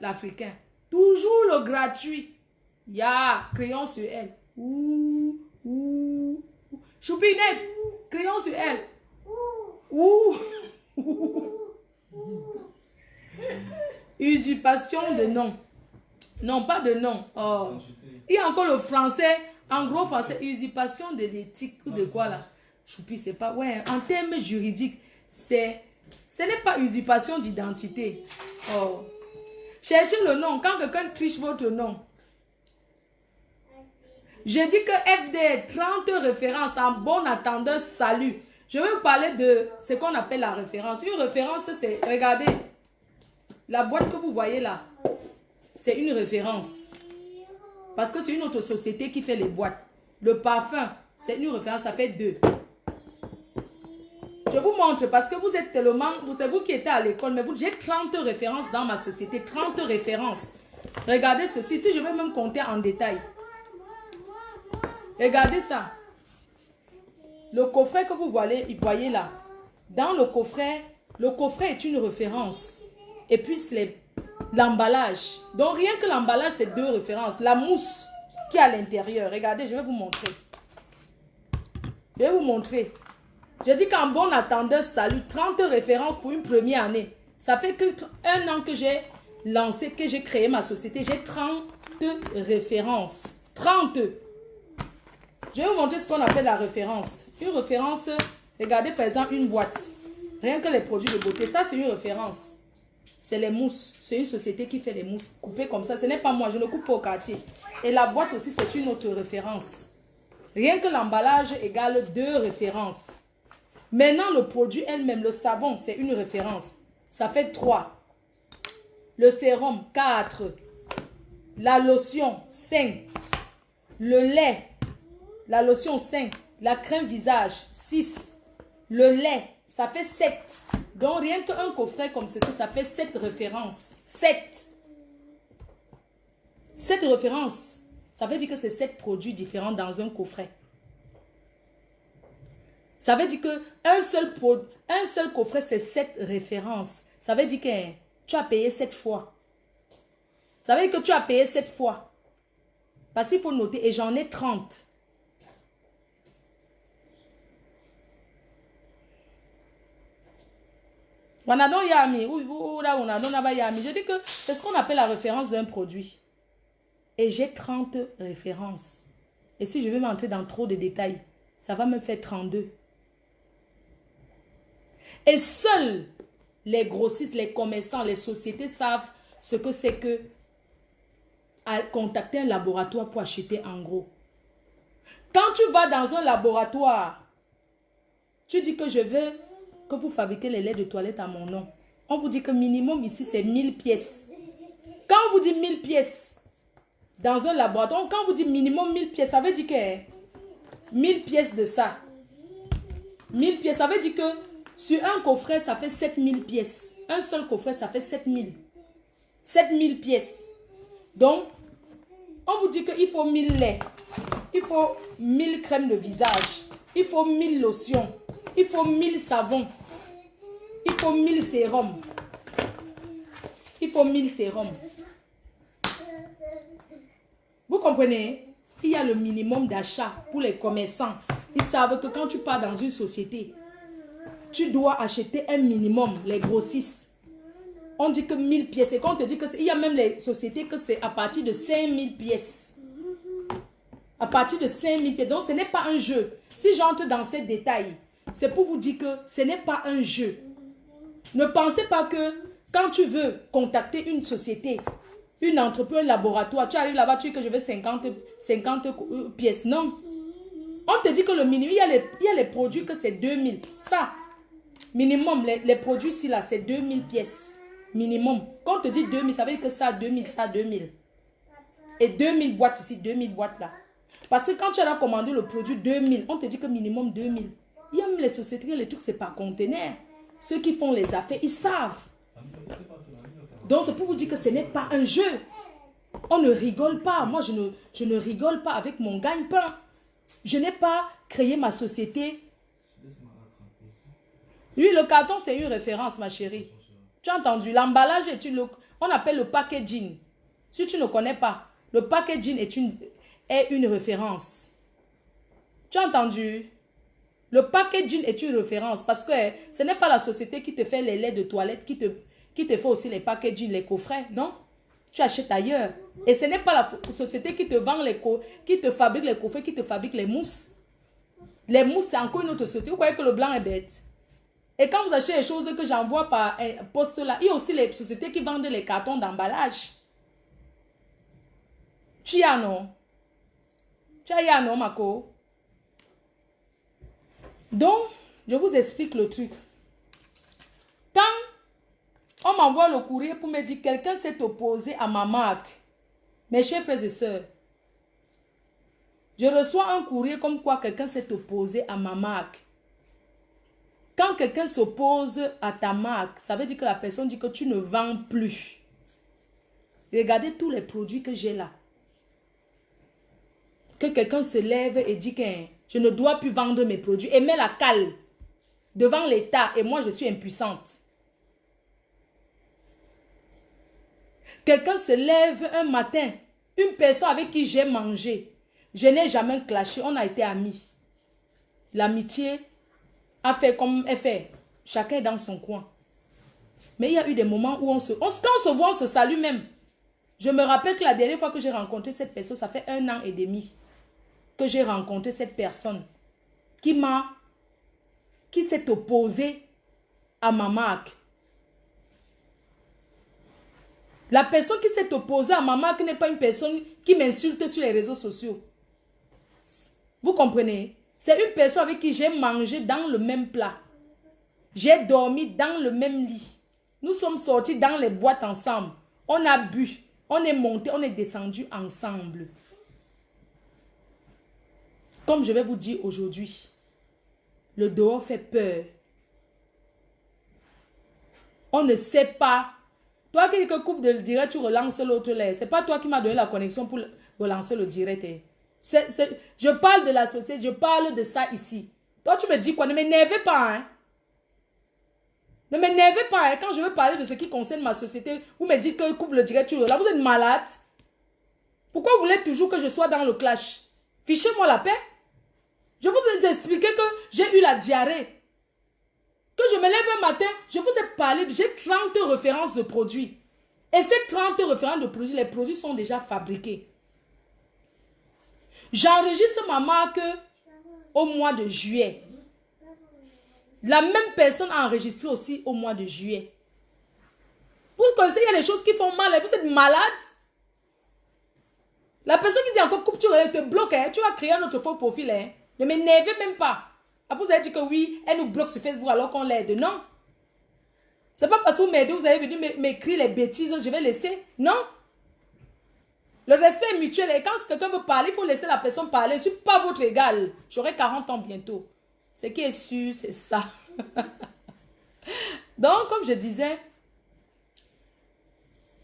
L'Africain. Toujours le gratuit. Crayon sur elle. Choupinette. Crayon sur elle. Usurpation de nom. Non, pas de nom. Oh. Il y a encore le français. En gros français, usurpation de l'éthique ou de quoi là. Choupi, c'est pas... Ouais, en termes juridiques, ce n'est pas usurpation d'identité. Oh. Cherchez le nom. Quand quelqu'un triche votre nom. Je dis que FD, 30 références en bon attendeur, salut. Je vais vous parler de ce qu'on appelle la référence. Une référence, c'est, regardez, la boîte que vous voyez là, c'est une référence. Parce que c'est une autre société qui fait les boîtes. Le parfum, c'est une référence, ça fait 2. Je vous montre parce que vous êtes tellement, c'est vous qui êtes à l'école, mais j'ai 30 références dans ma société, 30 références. Regardez ceci, si je vais même compter en détail. Regardez ça. Le coffret que vous voyez là, dans le coffret est une référence. Et puis l'emballage. Donc rien que l'emballage, c'est 2 références. La mousse qui est à l'intérieur. Regardez, je vais vous montrer. Je vais vous montrer. Je dis qu'en bon attendeur, salut, 30 références pour une première année. Ça fait que 1 an que j'ai lancé, que j'ai créé ma société. J'ai 30 références. 30. Je vais vous montrer ce qu'on appelle la référence. Une référence, regardez par exemple une boîte. Rien que les produits de beauté, ça c'est une référence. C'est les mousses. C'est une société qui fait les mousses coupées comme ça. Ce n'est pas moi, je ne coupe pas au quartier. Et la boîte aussi, c'est une autre référence. Rien que l'emballage égale 2 références. Maintenant, le produit elle-même, le savon, c'est une référence. Ça fait 3. Le sérum, 4. La lotion, 5. Le lait, la lotion 5. La crème visage, 6. Le lait, ça fait 7. Donc, rien qu'un coffret comme ceci, ça fait 7 références. 7. 7 références. Ça veut dire que c'est 7 produits différents dans un coffret. Ça veut dire qu'un seul coffret, c'est 7 références. Ça veut dire que tu as payé 7 fois. Ça veut dire que tu as payé 7 fois. Parce qu'il faut noter, et j'en ai 30. Wanadon Yami, ou là, Wanadon Naba Yami. Je dis que c'est ce qu'on appelle la référence d'un produit. Et j'ai 30 références. Et si je vais m'entrer dans trop de détails, ça va me faire 32. Et seuls les grossistes, les commerçants, les sociétés savent ce que c'est que contacter un laboratoire pour acheter en gros. Quand tu vas dans un laboratoire, tu dis que je veux que vous fabriquez les laits de toilette à mon nom. On vous dit que minimum ici c'est 1000 pièces. Quand on vous dit 1000 pièces dans un laboratoire, quand on vous dit minimum 1000 pièces, ça veut dire que 1000 pièces de ça. 1000 pièces, ça veut dire que sur un coffret, ça fait 7000 pièces. Un seul coffret, ça fait 7000. 7000 pièces. Donc, on vous dit qu'il faut 1000 laits. Il faut 1000 crèmes de visage. Il faut 1000 lotions. Il faut 1000 savons. Il faut 1000 sérums. Il faut 1000 sérums. Vous comprenez? Il y a le minimum d'achat pour les commerçants. Ils savent que quand tu pars dans une société, tu dois acheter un minimum, les grossistes. On dit que 1000 pièces. Et quand on te dit que il y a même les sociétés que c'est à partir de 5000 pièces. À partir de 5000 pièces. Donc ce n'est pas un jeu. Si j'entre dans ces détails, c'est pour vous dire que ce n'est pas un jeu. Ne pensez pas que quand tu veux contacter une société, une entreprise, un laboratoire, tu arrives là-bas, tu dis que je veux 50 pièces. Non. On te dit que le minimum, il y a les produits que c'est 2000. Ça, minimum, les produits ici, là, c'est 2000 pièces. Minimum. Quand on te dit 2000, ça veut dire que ça, 2000, ça, 2000. Et 2000 boîtes ici, 2000 boîtes là. Parce que quand tu as commandé le produit 2000, on te dit que minimum 2000. Il y a même les sociétés, les trucs, c'est pas conteneur. Ceux qui font les affaires, ils savent. Donc, c'est pour vous dire que ce n'est pas un jeu. On ne rigole pas. Moi, je ne rigole pas avec mon gagne-pain. Je n'ai pas créé ma société. Oui, le carton, c'est une référence, ma chérie. Tu as entendu? L'emballage, on appelle le packaging. Si tu ne connais pas, le packaging est une référence. Tu as entendu? Le packaging est une référence parce que ce n'est pas la société qui te fait les laits de toilette, qui te fait aussi les packaging, les coffrets, non? Tu achètes ailleurs. Et ce n'est pas la société qui te vend qui te fabrique les coffrets, qui te fabrique les mousses. Les mousses, c'est encore une autre société. Vous croyez que le blanc est bête? Et quand vous achetez les choses que j'envoie par poste là, il y a aussi les sociétés qui vendent les cartons d'emballage. Tu y as non? Tu y as non, Mako? Donc, je vous explique le truc. Quand on m'envoie le courrier pour me dire que quelqu'un s'est opposé à ma marque, mes chers frères et sœurs, je reçois un courrier comme quoi quelqu'un s'est opposé à ma marque. Quand quelqu'un s'oppose à ta marque, ça veut dire que la personne dit que tu ne vends plus. Regardez tous les produits que j'ai là. Que quelqu'un se lève et dit que je ne dois plus vendre mes produits et met la cale devant l'État et moi je suis impuissante. Quelqu'un se lève un matin, une personne avec qui j'ai mangé, je n'ai jamais clashé, on a été amis. L'amitié a fait comme elle fait, chacun dans son coin. Mais il y a eu des moments où quand on se voit, on se salue même. Je me rappelle que la dernière fois que j'ai rencontré cette personne, ça fait 1 an et demi que j'ai rencontré cette personne qui s'est opposée à ma marque. La personne qui s'est opposée à ma marque n'est pas une personne qui m'insulte sur les réseaux sociaux. Vous comprenez? C'est une personne avec qui j'ai mangé dans le même plat. J'ai dormi dans le même lit. Nous sommes sortis dans les boîtes ensemble. On a bu. On est monté, on est descendu ensemble. Comme je vais vous dire aujourd'hui, le dehors fait peur. On ne sait pas. Toi qui coupe de direct, tu relances l'autre là. Ce n'est pas toi qui m'as donné la connexion pour relancer le direct. Je parle de la société, je parle de ça ici. Toi, tu me dis quoi? Ne m'énervez pas. Hein? Ne m'énervez pas. Hein? Quand je veux parler de ce qui concerne ma société, vous me dites que coupe le direct, là, vous êtes malade. Pourquoi vous voulez toujours que je sois dans le clash? Fichez-moi la paix. Je vous ai expliqué que j'ai eu la diarrhée. Que je me lève un matin, je vous ai parlé, j'ai 30 références de produits. Et ces 30 références de produits, les produits sont déjà fabriqués. J'enregistre ma marque au mois de juillet. La même personne a enregistré aussi au mois de juillet. Vous connaissez, il y a des choses qui font mal, vous êtes malade. La personne qui dit encore coupe, tu te bloque, hein, tu vas créer un autre faux profil. Hein. Ne m'énervez même pas. Après, vous avez dit que oui, elle nous bloque sur Facebook alors qu'on l'aide. Non. C'est pas parce que vous m'aidez, vous avez venu m'écrire les bêtises, je vais laisser. Non. Le respect est mutuel. Et quand quelqu'un veut parler, il faut laisser la personne parler. Je ne suis pas votre égal. J'aurai 40 ans bientôt. Ce qui est sûr, c'est ça. Donc, comme je disais,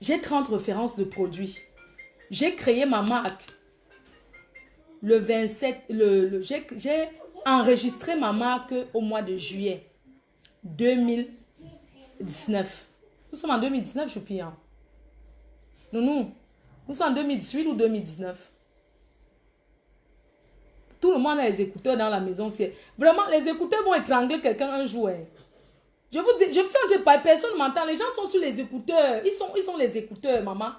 j'ai 30 références de produits. J'ai créé ma marque le 27, j'ai enregistré ma marque au mois de juillet 2019. Nous sommes en 2019, je suis hein. Nous sommes en 2018 ou 2019. Tout le monde a les écouteurs dans la maison. Vraiment, les écouteurs vont étrangler quelqu'un un jour. Hein. Je vous dis, personne ne m'entend. Les gens sont sur les écouteurs. Ils sont les écouteurs, maman.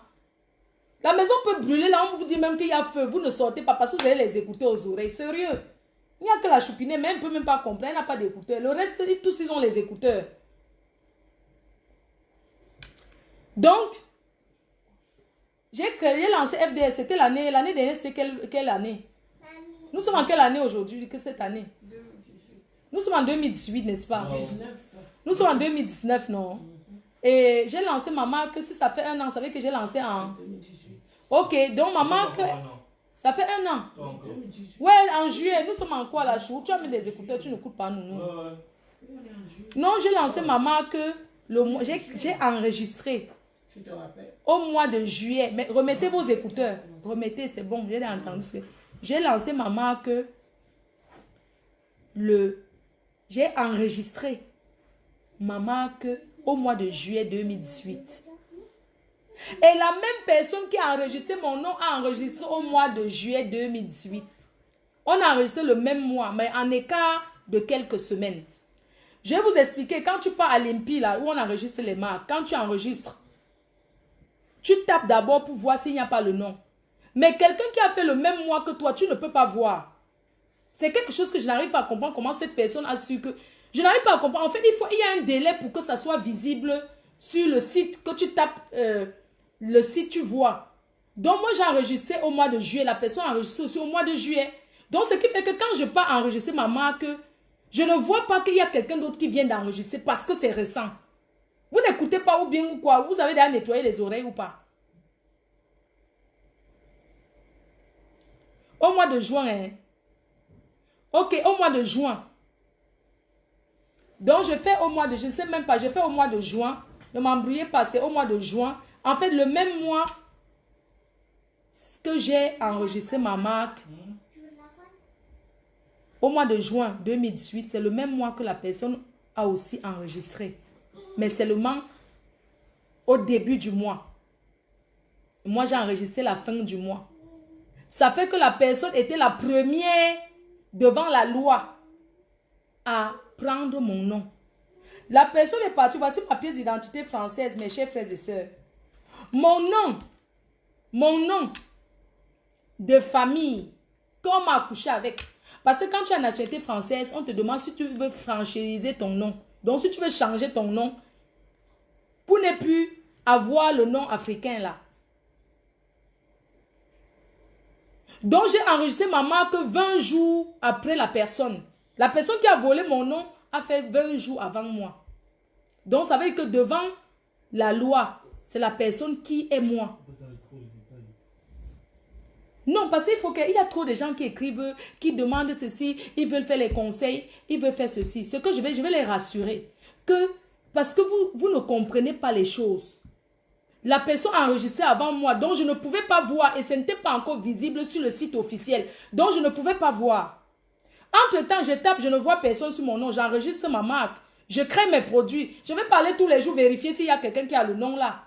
La maison peut brûler, là, on vous dit même qu'il y a feu. Vous ne sortez pas parce que vous avez les écouteurs aux oreilles. Sérieux. Il n'y a que la choupinée, mais elle ne peut même pas comprendre. Elle n'a pas d'écouteurs. Le reste, tous, ils ont les écouteurs. Donc, j'ai lancé FDS. C'était l'année dernière, c'est quelle année? Nous sommes en quelle année aujourd'hui que cette année? 2018. Nous sommes en 2018, n'est-ce pas? 2019. Nous sommes en 2019, non? Et j'ai lancé ma marque, si ça fait un an, vous savez que j'ai lancé en 2018. Ok, donc ma marque, ça fait un an. Ouais, en juillet, nous sommes en quoi là? Tu as mis des écouteurs, tu ne coupes pas nous. Non, j'ai lancé ma marque, j'ai enregistré au mois de juillet. Mais remettez vos écouteurs. Remettez, c'est bon, j'ai entendu. J'ai lancé ma marque, j'ai enregistré ma marque au mois de juillet 2018. Et la même personne qui a enregistré mon nom a enregistré au mois de juillet 2018. On a enregistré le même mois, mais en écart de quelques semaines. Je vais vous expliquer, quand tu pars à l'IMPI, là où on enregistre les marques, quand tu enregistres, tu tapes d'abord pour voir s'il n'y a pas le nom. Mais quelqu'un qui a fait le même mois que toi, tu ne peux pas voir. C'est quelque chose que je n'arrive pas à comprendre, comment cette personne a su que... Je n'arrive pas à comprendre. En fait, il y a un délai pour que ça soit visible sur le site, que tu tapes le site, tu vois. Donc, moi, j'ai enregistré au mois de juillet. La personne a enregistré aussi au mois de juillet. Donc, ce qui fait que quand je pars enregistrer ma marque, je ne vois pas qu'il y a quelqu'un d'autre qui vient d'enregistrer parce que c'est récent. Vous n'écoutez pas ou bien ou quoi? Vous avez déjà nettoyé les oreilles ou pas? Au mois de juin, hein? Ok, au mois de juin. Donc, je fais au mois de... Je ne sais même pas, je fais au mois de juin. Ne m'embrouillez pas, c'est au mois de juin. En fait, le même mois que j'ai enregistré ma marque, au mois de juin 2018, c'est le même mois que la personne a aussi enregistré. Mais seulement au début du mois. Moi, j'ai enregistré la fin du mois. Ça fait que la personne était la première devant la loi à prendre mon nom. La personne est partie. Voici ma pièce d'identité française, mes chers frères et sœurs. Mon nom de famille, qu'on m'a accouché avec. Parce que quand tu as la nationalité française, on te demande si tu veux franchiriser ton nom. Donc, si tu veux changer ton nom, pour ne plus avoir le nom africain là. Donc, j'ai enregistré ma marque 20 jours après la personne. La personne qui a volé mon nom a fait 20 jours avant moi. Donc, ça veut dire que devant la loi, c'est la personne qui est moi. Non, parce qu'il y a trop de gens qui écrivent, qui demandent ceci, ils veulent faire les conseils, ils veulent faire ceci. Ce que je vais les rassurer. Parce que vous ne comprenez pas les choses. La personne a enregistré avant moi, donc je ne pouvais pas voir et ce n'était pas encore visible sur le site officiel. Donc je ne pouvais pas voir. Entre-temps, je tape, je ne vois personne sur mon nom, j'enregistre ma marque, je crée mes produits. Je vais parler tous les jours, vérifier s'il y a quelqu'un qui a le nom là.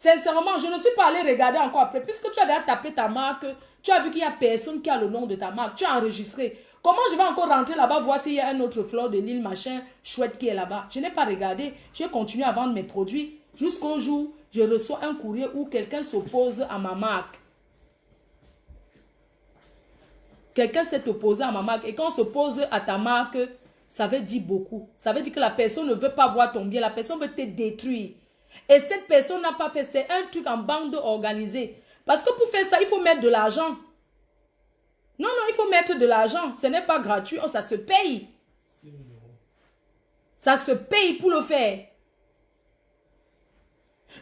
Sincèrement, je ne suis pas allé regarder encore après. Puisque tu as déjà tapé ta marque, tu as vu qu'il n'y a personne qui a le nom de ta marque. Tu as enregistré. Comment je vais encore rentrer là-bas, voir s'il y a un autre fleur de l'île, machin, chouette qui est là-bas. Je n'ai pas regardé. J'ai continué à vendre mes produits jusqu'au jour où je reçois un courrier où quelqu'un s'oppose à ma marque. Quelqu'un s'est opposé à ma marque. Et quand on s'oppose à ta marque, ça veut dire beaucoup. Ça veut dire que la personne ne veut pas voir ton bien. La personne veut te détruire. Et cette personne n'a pas fait. C'est un truc en bande organisée. Parce que pour faire ça, il faut mettre de l'argent. Non, non, il faut mettre de l'argent. Ce n'est pas gratuit. Oh, ça se paye. Ça se paye pour le faire.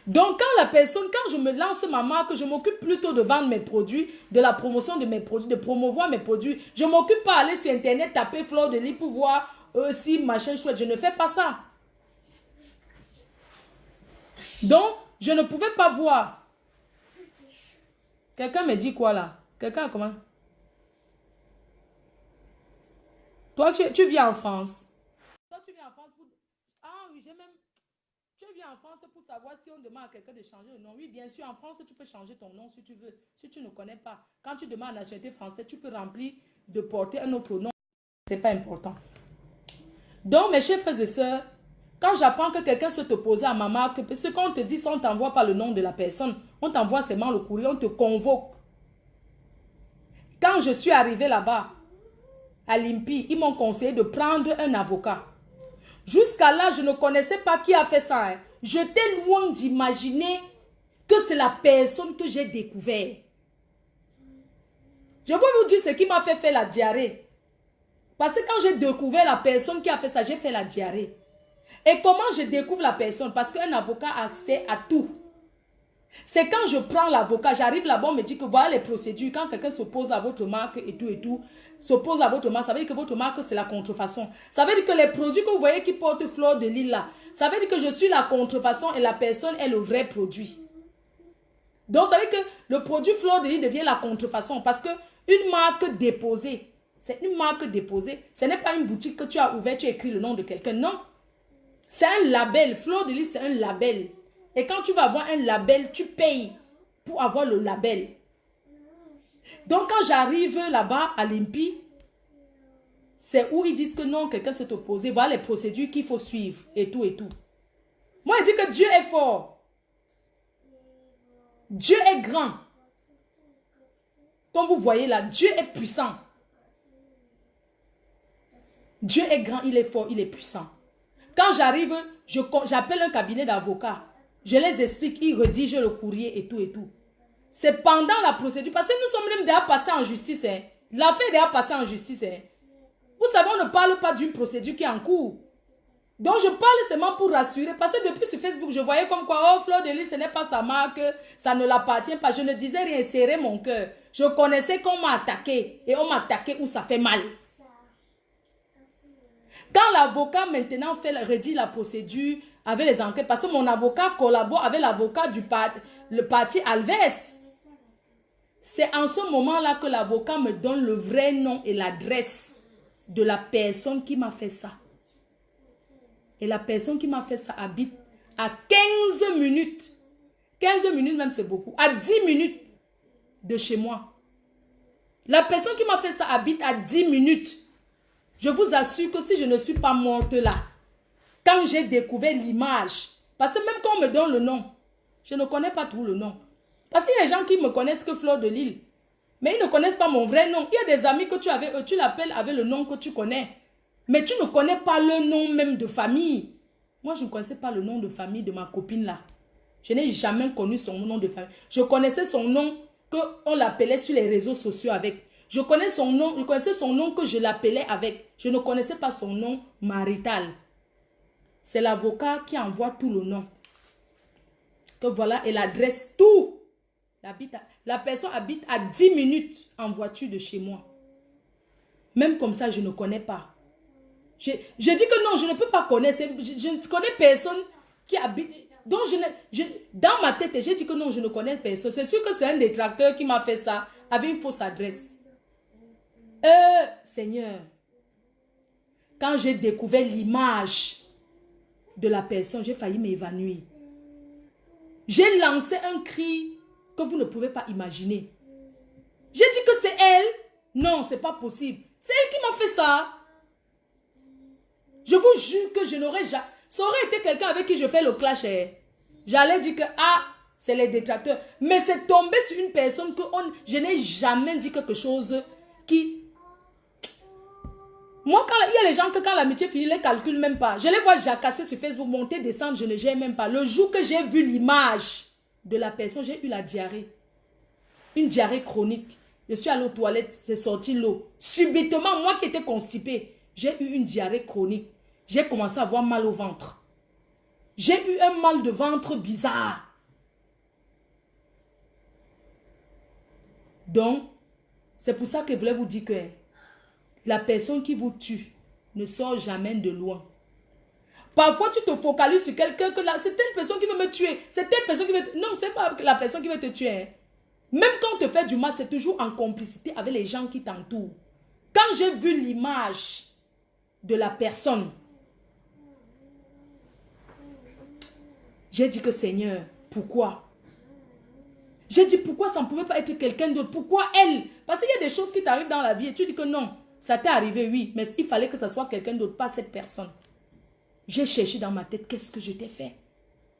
Donc, quand la personne, quand je me lance ma marque, je m'occupe plutôt de vendre mes produits, de la promotion de mes produits, de promouvoir mes produits. Je ne m'occupe pas d'aller sur Internet, taper fleur de lis pour voir si machin chouette. Je ne fais pas ça. Donc, je ne pouvais pas voir. Quelqu'un me dit quoi là? Quelqu'un comment? Toi, tu vis en France. Toi, tu viens en France pour... Ah oui, j'ai même... Tu viens en France pour savoir si on demande à quelqu'un de changer le nom. Oui, bien sûr, en France, tu peux changer ton nom si tu veux. Si tu ne connais pas. Quand tu demandes la nationalité française, tu peux remplir de porter un autre nom. Ce n'est pas important. Donc, mes chers frères et sœurs, quand j'apprends que quelqu'un s'est opposé à ma marque, ce qu'on te dit, on ne t'envoie pas le nom de la personne. On t'envoie seulement le courrier, on te convoque. Quand je suis arrivé là-bas, à l'IMPI, ils m'ont conseillé de prendre un avocat. Jusqu'à là, je ne connaissais pas qui a fait ça. Hein. J'étais loin d'imaginer que c'est la personne que j'ai découvert. Je vais vous dire ce qui m'a fait faire la diarrhée. Parce que quand j'ai découvert la personne qui a fait ça, j'ai fait la diarrhée. Et comment je découvre la personne? Parce qu'un avocat a accès à tout. C'est quand je prends l'avocat, j'arrive là-bas, on me dit que voilà les procédures. Quand quelqu'un s'oppose à votre marque et tout, s'oppose à votre marque, ça veut dire que votre marque, c'est la contrefaçon. Ça veut dire que les produits que vous voyez qui portent fleur de l'île là, ça veut dire que je suis la contrefaçon et la personne est le vrai produit. Donc, ça veut dire que le produit fleur de l'île devient la contrefaçon parce que une marque déposée, c'est une marque déposée. Ce n'est pas une boutique que tu as ouverte, tu écris le nom de quelqu'un. Non. C'est un label. Fleur de l'île, c'est un label. Et quand tu vas avoir un label, tu payes pour avoir le label. Donc, quand j'arrive là-bas à l'IMPI, c'est où ils disent que non, quelqu'un s'est opposé. Voilà les procédures qu'il faut suivre et tout et tout. Moi, je dis que Dieu est fort. Dieu est grand. Comme vous voyez là, Dieu est puissant. Dieu est grand, il est fort, il est puissant. Quand j'arrive, j'appelle un cabinet d'avocats. Je les explique, ils rédigent le courrier et tout et tout. C'est pendant la procédure, parce que nous sommes même déjà passés en justice. Hein. L'affaire est déjà passée en justice. Hein. Vous savez, on ne parle pas d'une procédure qui est en cours. Donc, je parle seulement pour rassurer. Parce que depuis sur Facebook, je voyais comme quoi, oh, Fleur de Lys, ce n'est pas sa marque, ça ne l'appartient pas. Je ne disais rien, serrer mon cœur. Je connaissais qu'on m'a attaqué. Et on m'a attaqué où ça fait mal. Quand l'avocat maintenant rédige la procédure avec les enquêtes, parce que mon avocat collabore avec l'avocat du parti Alves. C'est en ce moment-là que l'avocat me donne le vrai nom et l'adresse de la personne qui m'a fait ça. Et la personne qui m'a fait ça habite à 15 minutes. 15 minutes même c'est beaucoup. À 10 minutes de chez moi. La personne qui m'a fait ça habite à 10 minutes. Je vous assure que si je ne suis pas morte là, quand j'ai découvert l'image, parce que même quand on me donne le nom, je ne connais pas tout le nom. Parce qu'il y a des gens qui me connaissent que Fleur de Lys. Mais ils ne connaissent pas mon vrai nom. Il y a des amis que tu l'appelles avec le nom que tu connais. Mais tu ne connais pas le nom même de famille. Moi, je ne connaissais pas le nom de famille de ma copine là. Je n'ai jamais connu son nom de famille. Je connaissais son nom qu'on l'appelait sur les réseaux sociaux avec. Je connaissais son nom que je l'appelais avec. Je ne connaissais pas son nom marital. C'est l'avocat qui envoie tout le nom. Que voilà, et l'adresse, tout. La personne habite à 10 minutes en voiture de chez moi. Même comme ça, je ne connais pas. Je dis que non, je ne peux pas connaître. Je ne connais personne qui habite. Donc, dans ma tête, j'ai dit que non, je ne connais personne. C'est sûr que c'est un détracteur qui m'a fait ça avec une fausse adresse. Seigneur, quand j'ai découvert l'image de la personne, j'ai failli m'évanouir. J'ai lancé un cri que vous ne pouvez pas imaginer. J'ai dit que c'est elle. Non, c'est pas possible. C'est elle qui m'a fait ça. Je vous jure que je n'aurais jamais... Ça aurait été quelqu'un avec qui je fais le clash. J'allais dire que, ah, c'est les détracteurs. Mais c'est tombé sur une personne que je n'ai jamais dit quelque chose qui... Moi, il y a les gens que quand l'amitié finit, ils ne les calculent même pas. Je les vois jacasser sur Facebook, monter, descendre, je ne gère même pas. Le jour que j'ai vu l'image de la personne, j'ai eu la diarrhée. Une diarrhée chronique. Je suis allée aux toilettes, c'est sorti l'eau. Subitement, moi qui étais constipée, j'ai eu une diarrhée chronique. J'ai commencé à avoir mal au ventre. J'ai eu un mal de ventre bizarre. Donc, c'est pour ça que je voulais vous dire que la personne qui vous tue ne sort jamais de loin. Parfois, tu te focalises sur quelqu'un que c'est telle personne qui veut me tuer. C'est telle personne qui veut... Non, c'est pas la personne qui veut te tuer. Hein. Même quand on te fait du mal, c'est toujours en complicité avec les gens qui t'entourent. Quand j'ai vu l'image de la personne, j'ai dit que Seigneur, pourquoi? J'ai dit pourquoi ça ne pouvait pas être quelqu'un d'autre? Pourquoi elle? Parce qu'il y a des choses qui t'arrivent dans la vie et tu dis que non, ça t'est arrivé, oui, mais il fallait que ça soit quelqu'un d'autre, pas cette personne. J'ai cherché dans ma tête qu'est-ce que je t'ai fait.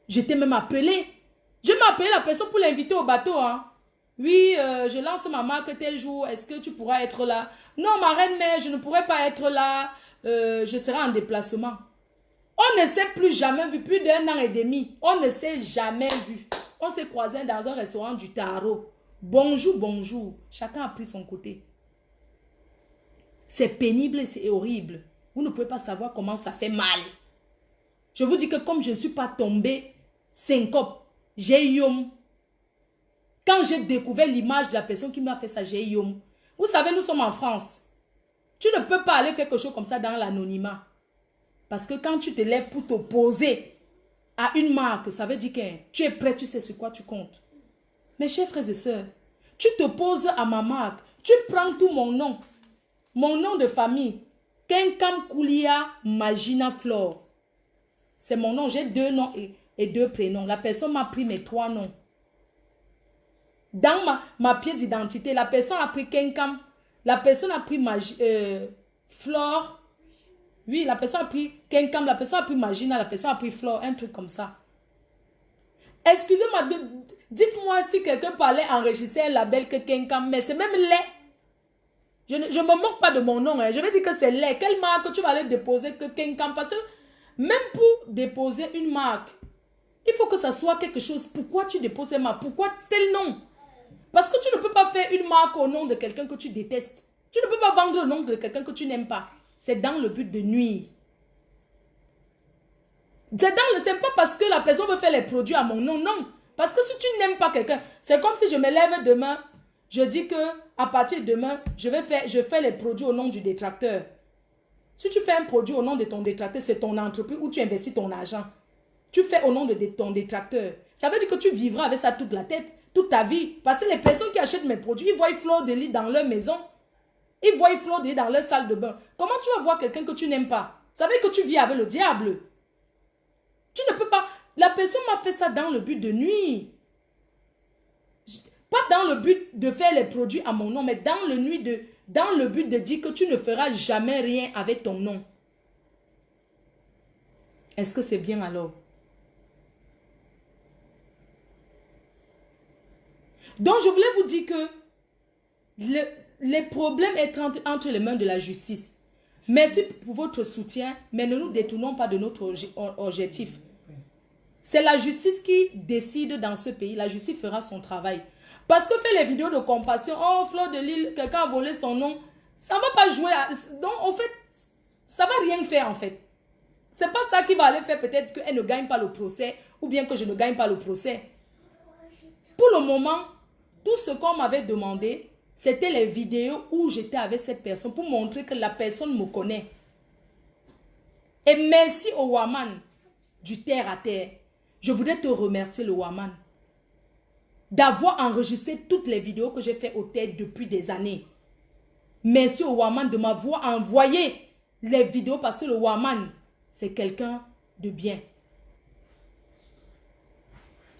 Je t'ai même appelé. Je m'ai appelé la personne pour l'inviter au bateau. Hein. Oui, je lance ma marque tel jour, est-ce que tu pourras être là? Non, ma reine mère, je ne pourrai pas être là, je serai en déplacement. On ne s'est plus jamais vu, plus d'1 an et demi. On ne s'est jamais vu. On s'est croisés dans un restaurant du Tarot. Bonjour, bonjour. Chacun a pris son côté. C'est pénible et c'est horrible. Vous ne pouvez pas savoir comment ça fait mal. Je vous dis que comme je ne suis pas tombée syncope, j'ai eu homme. Quand j'ai découvert l'image de la personne qui m'a fait ça, j'ai eu homme. Vous savez, nous sommes en France. Tu ne peux pas aller faire quelque chose comme ça dans l'anonymat. Parce que quand tu te lèves pour t'opposer à une marque, ça veut dire que tu es prêt, tu sais sur quoi tu comptes. Mes chers frères et sœurs, tu t'opposes à ma marque. Tu prends tout mon nom de famille. Kenkam Koulia Magina Flore. C'est mon nom, j'ai 2 noms et 2 prénoms. La personne m'a pris mes 3 noms. Dans ma pièce d'identité, la personne a pris Kenkam. La personne a pris Flore. Oui, la personne a pris Kenkam, la personne a pris Magina, la personne a pris Flore, un truc comme ça. Excusez-moi, dites-moi si quelqu'un parlait enregistrer un label que Kenkam, mais c'est même laid. Je ne me moque pas de mon nom, hein. Je vais dire que c'est laid. Quelle marque tu vas aller déposer que Kenkam? Parce que même pour déposer une marque, il faut que ça soit quelque chose. Pourquoi tu déposes une marque? Pourquoi tel nom? Parce que tu ne peux pas faire une marque au nom de quelqu'un que tu détestes. Tu ne peux pas vendre le nom de quelqu'un que tu n'aimes pas. C'est dans le but de nuire. C'est pas parce que la personne veut faire les produits à mon nom, non. Parce que si tu n'aimes pas quelqu'un, c'est comme si je me lève demain, je dis que à partir de demain, je fais les produits au nom du détracteur. Si tu fais un produit au nom de ton détracteur, c'est ton entreprise où tu investis ton argent. Tu fais au nom de ton détracteur. Ça veut dire que tu vivras avec ça toute ta vie. Parce que les personnes qui achètent mes produits, ils voient fleur de lis dans leur maison. Ils voient fleur de lis dans leur salle de bain. Comment tu vas voir quelqu'un que tu n'aimes pas? Ça veut dire que tu vis avec le diable. Tu ne peux pas... La personne m'a fait ça dans le but de nuire. Pas dans le but de faire les produits à mon nom, mais dans le but de dire que tu ne feras jamais rien avec ton nom. Est-ce que c'est bien alors? Donc, je voulais vous dire que les problèmes sont entre les mains de la justice. Merci pour votre soutien, mais ne nous détournons pas de notre objectif. C'est la justice qui décide dans ce pays. La justice fera son travail. Parce que faire les vidéos de compassion, oh, Fleur de Lille, quelqu'un a volé son nom, ça ne va pas jouer. Donc, en fait, ça ne va rien faire, en fait. Ce n'est pas ça qui va aller faire peut-être qu'elle ne gagne pas le procès ou bien que je ne gagne pas le procès. Pour le moment, tout ce qu'on m'avait demandé, c'était les vidéos où j'étais avec cette personne pour montrer que la personne me connaît. Et merci au Waman du terre à terre. Je voudrais te remercier, le Waman, d'avoir enregistré toutes les vidéos que j'ai fait au terre depuis des années. Merci au Waman de m'avoir envoyé les vidéos parce que le Waman, c'est quelqu'un de bien.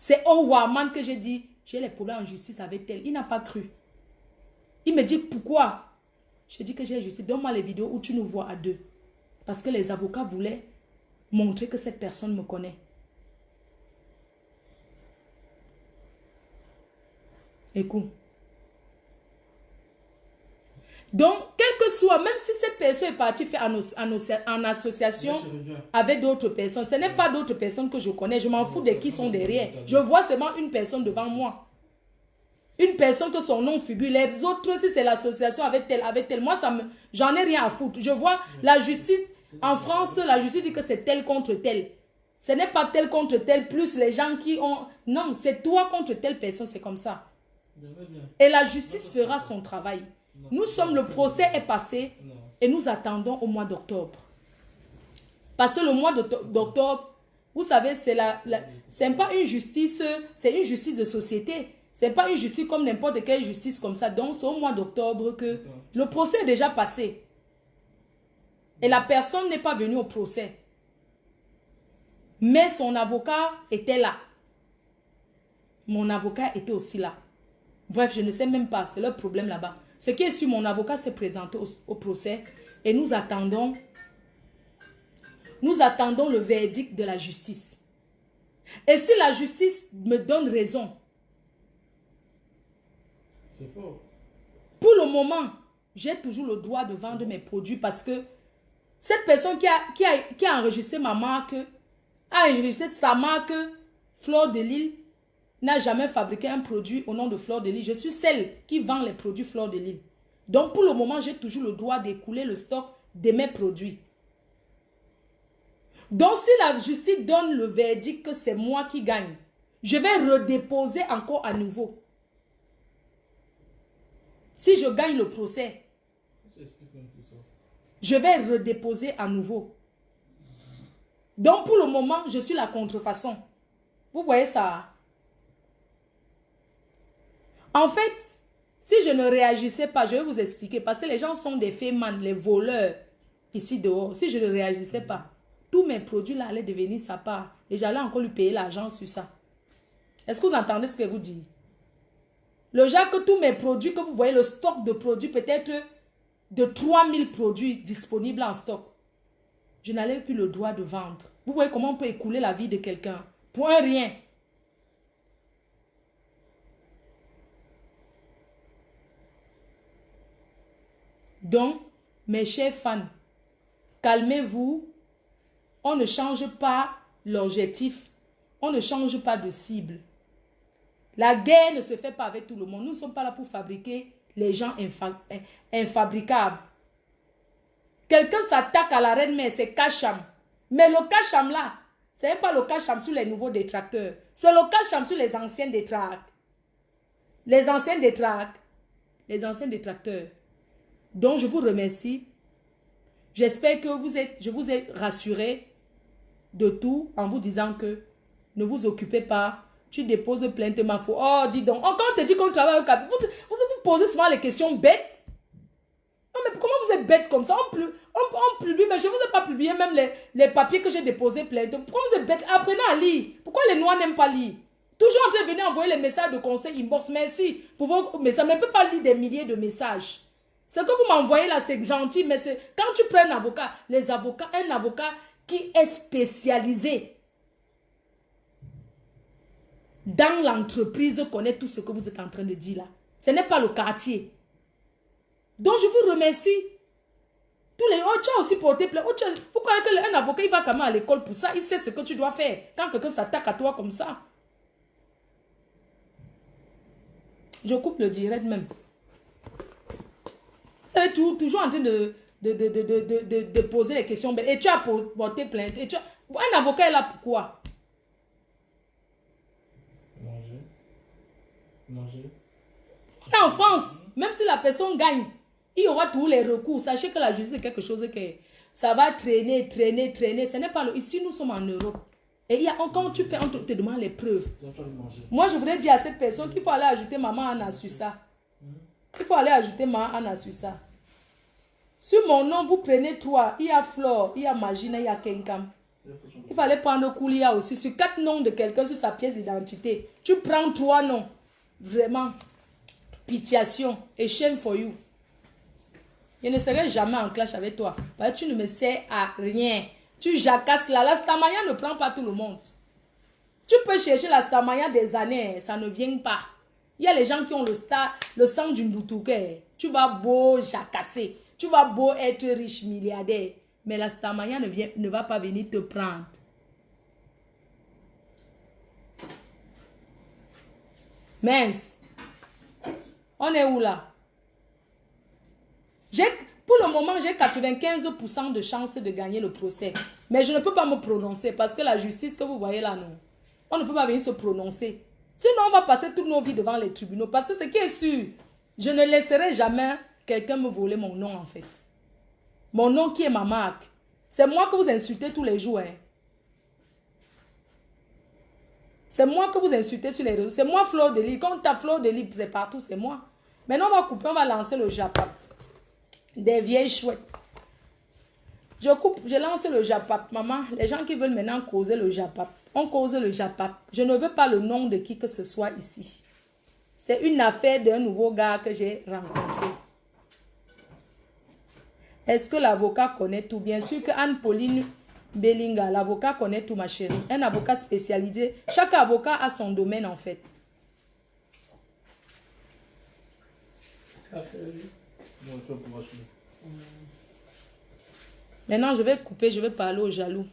C'est au Warman que j'ai dit, j'ai les problèmes en justice avec elle. Il n'a pas cru. Il me dit, pourquoi? J'ai dit que j'ai justice. Donne-moi les vidéos où tu nous vois à deux. Parce que les avocats voulaient montrer que cette personne me connaît. Écoute. Donc, quel que soit, même si cette personne est partie faire en association avec d'autres personnes, ce n'est pas d'autres personnes que je connais. Je m'en fous de qui sont derrière. Je vois seulement une personne devant moi. Une personne que son nom figure. Les autres, si c'est l'association avec tel. Moi, j'en ai rien à foutre. Je vois la justice. En France, la justice dit que c'est tel contre tel. Ce n'est pas tel contre tel, plus les gens qui ont... Non, c'est toi contre telle personne, c'est comme ça. Et la justice fera son travail. Nous sommes, le procès est passé et nous attendons au mois d'octobre. Parce que le mois d'octobre, vous savez, c'est pas une justice, c'est une justice de société. C'est pas une justice comme n'importe quelle justice comme ça. Donc, c'est au mois d'octobre que le procès est déjà passé. Et la personne n'est pas venue au procès. Mais son avocat était là. Mon avocat était aussi là. Bref, je ne sais même pas. C'est leur problème là-bas. Ce qui est sûr, mon avocat s'est présenté au procès. Et nous attendons le verdict de la justice. Et si la justice me donne raison, c'est faux. Pour le moment, j'ai toujours le droit de vendre mes produits parce que cette personne qui a enregistré ma marque, a enregistré sa marque Fleur de Lille, n'a jamais fabriqué un produit au nom de Fleur de Lille. Je suis celle qui vend les produits Fleur de Lille. Donc pour le moment, j'ai toujours le droit d'écouler le stock de mes produits. Donc si la justice donne le verdict que c'est moi qui gagne, je vais redéposer encore à nouveau. Si je gagne le procès, je vais redéposer à nouveau. Donc pour le moment, je suis la contrefaçon. Vous voyez ça? En fait, si je ne réagissais pas, je vais vous expliquer. Parce que les gens sont des fémans, les voleurs ici dehors. Si je ne réagissais pas, tous mes produits là allaient devenir sa part. Et j'allais encore lui payer l'argent sur ça. Est-ce que vous entendez ce que vous dites? Le genre que tous mes produits, que vous voyez, le stock de produits, peut-être de 3000 produits disponibles en stock. Je n'avais plus le droit de vendre. Vous voyez comment on peut écouler la vie de quelqu'un pour un rien. Donc, mes chers fans, calmez-vous. On ne change pas l'objectif. On ne change pas de cible. La guerre ne se fait pas avec tout le monde. Nous ne sommes pas là pour fabriquer les gens infabricables. Quelqu'un s'attaque à la reine-mère, c'est Kacham. Mais le Kacham là, ce n'est pas le Kacham sur les nouveaux détracteurs. C'est le Kacham sur les anciens détracteurs. Les anciens détracteurs. Donc, je vous remercie. J'espère que je vous ai rassuré de tout en vous disant que ne vous occupez pas. Tu déposes plainte, ma foi. Oh, dis donc. Quand on te dit qu'on travaille au cabinet, vous posez souvent les questions bêtes. Non, mais comment vous êtes bête comme ça? On publie, mais je ne vous ai pas publié même les papiers que j'ai déposés plainte. Pourquoi vous êtes bête? Apprenez à lire. Pourquoi les Noirs n'aiment pas lire? Toujours en train de venir envoyer les messages de conseil inbox. Merci pour vos messages. Mais on ne peut pas lire des milliers de messages. Ce que vous m'envoyez là, c'est gentil, mais c'est quand tu prends un avocat, un avocat qui est spécialisé dans l'entreprise, connaît tout ce que vous êtes en train de dire là. Ce n'est pas le quartier. Donc je vous remercie. Tu as aussi porté plainte. Vous croyez qu'un avocat, il va quand même à l'école pour ça? Il sait ce que tu dois faire quand quelqu'un s'attaque à toi comme ça. Je coupe le direct même. Vous savez, toujours en train de poser les questions. Et tu as porté plainte. Un avocat est là pourquoi? Manger. En France, même si la personne gagne, il y aura tous les recours. Sachez que la justice est quelque chose que ça va traîner. Ce n'est pas ici, nous sommes en Europe. Et quand tu fais, on te demande les preuves. Moi, je voudrais dire à cette personne qu'il faut aller ajouter maman Anna sur ça. Il faut aller ajouter maman Anna sur ça. Sur mon nom, vous prenez 3. Il y a Flore, il y a Magina, il y a Kenkam. Il fallait prendre Koulia aussi. Sur 4 noms de quelqu'un sur sa pièce d'identité, tu prends 3 noms. Vraiment. Pitiation. Et shame for you. Je ne serai jamais en clash avec toi. Parce que tu ne me sers à rien. Tu jacasses là. La Stamaya ne prend pas tout le monde. Tu peux chercher la Stamaya des années. Ça ne vient pas. Il y a les gens qui ont le sang d'une doutouke. Tu vas beau jacasser. Tu vas beau être riche milliardaire. Mais la Stamaya ne va pas venir te prendre. Mince. On est où là? Pour le moment, j'ai 95% de chances de gagner le procès. Mais je ne peux pas me prononcer parce que la justice que vous voyez là, non. On ne peut pas venir se prononcer. Sinon, on va passer toutes nos vies devant les tribunaux. Parce que ce qui est sûr, je ne laisserai jamais quelqu'un me voler mon nom en fait. Mon nom qui est ma marque. C'est moi que vous insultez tous les jours. Hein. C'est moi que vous insultez sur les réseaux. C'est moi Fleur de Lys. Quand tu as Fleur de Lys, c'est partout, c'est moi. Maintenant, on va couper, on va lancer le Japap. Des vieilles chouettes. Je coupe, je lance le Japap. Maman, les gens qui veulent maintenant causer le Japap, on cause le Japap. Je ne veux pas le nom de qui que ce soit ici. C'est une affaire d'un nouveau gars que j'ai rencontré. Est-ce que l'avocat connaît tout? Bien sûr que Anne-Pauline Bellinga, l'avocat connaît tout, ma chérie. Un avocat spécialisé. Chaque avocat a son domaine en fait. Maintenant, je vais couper, je vais parler aux jaloux.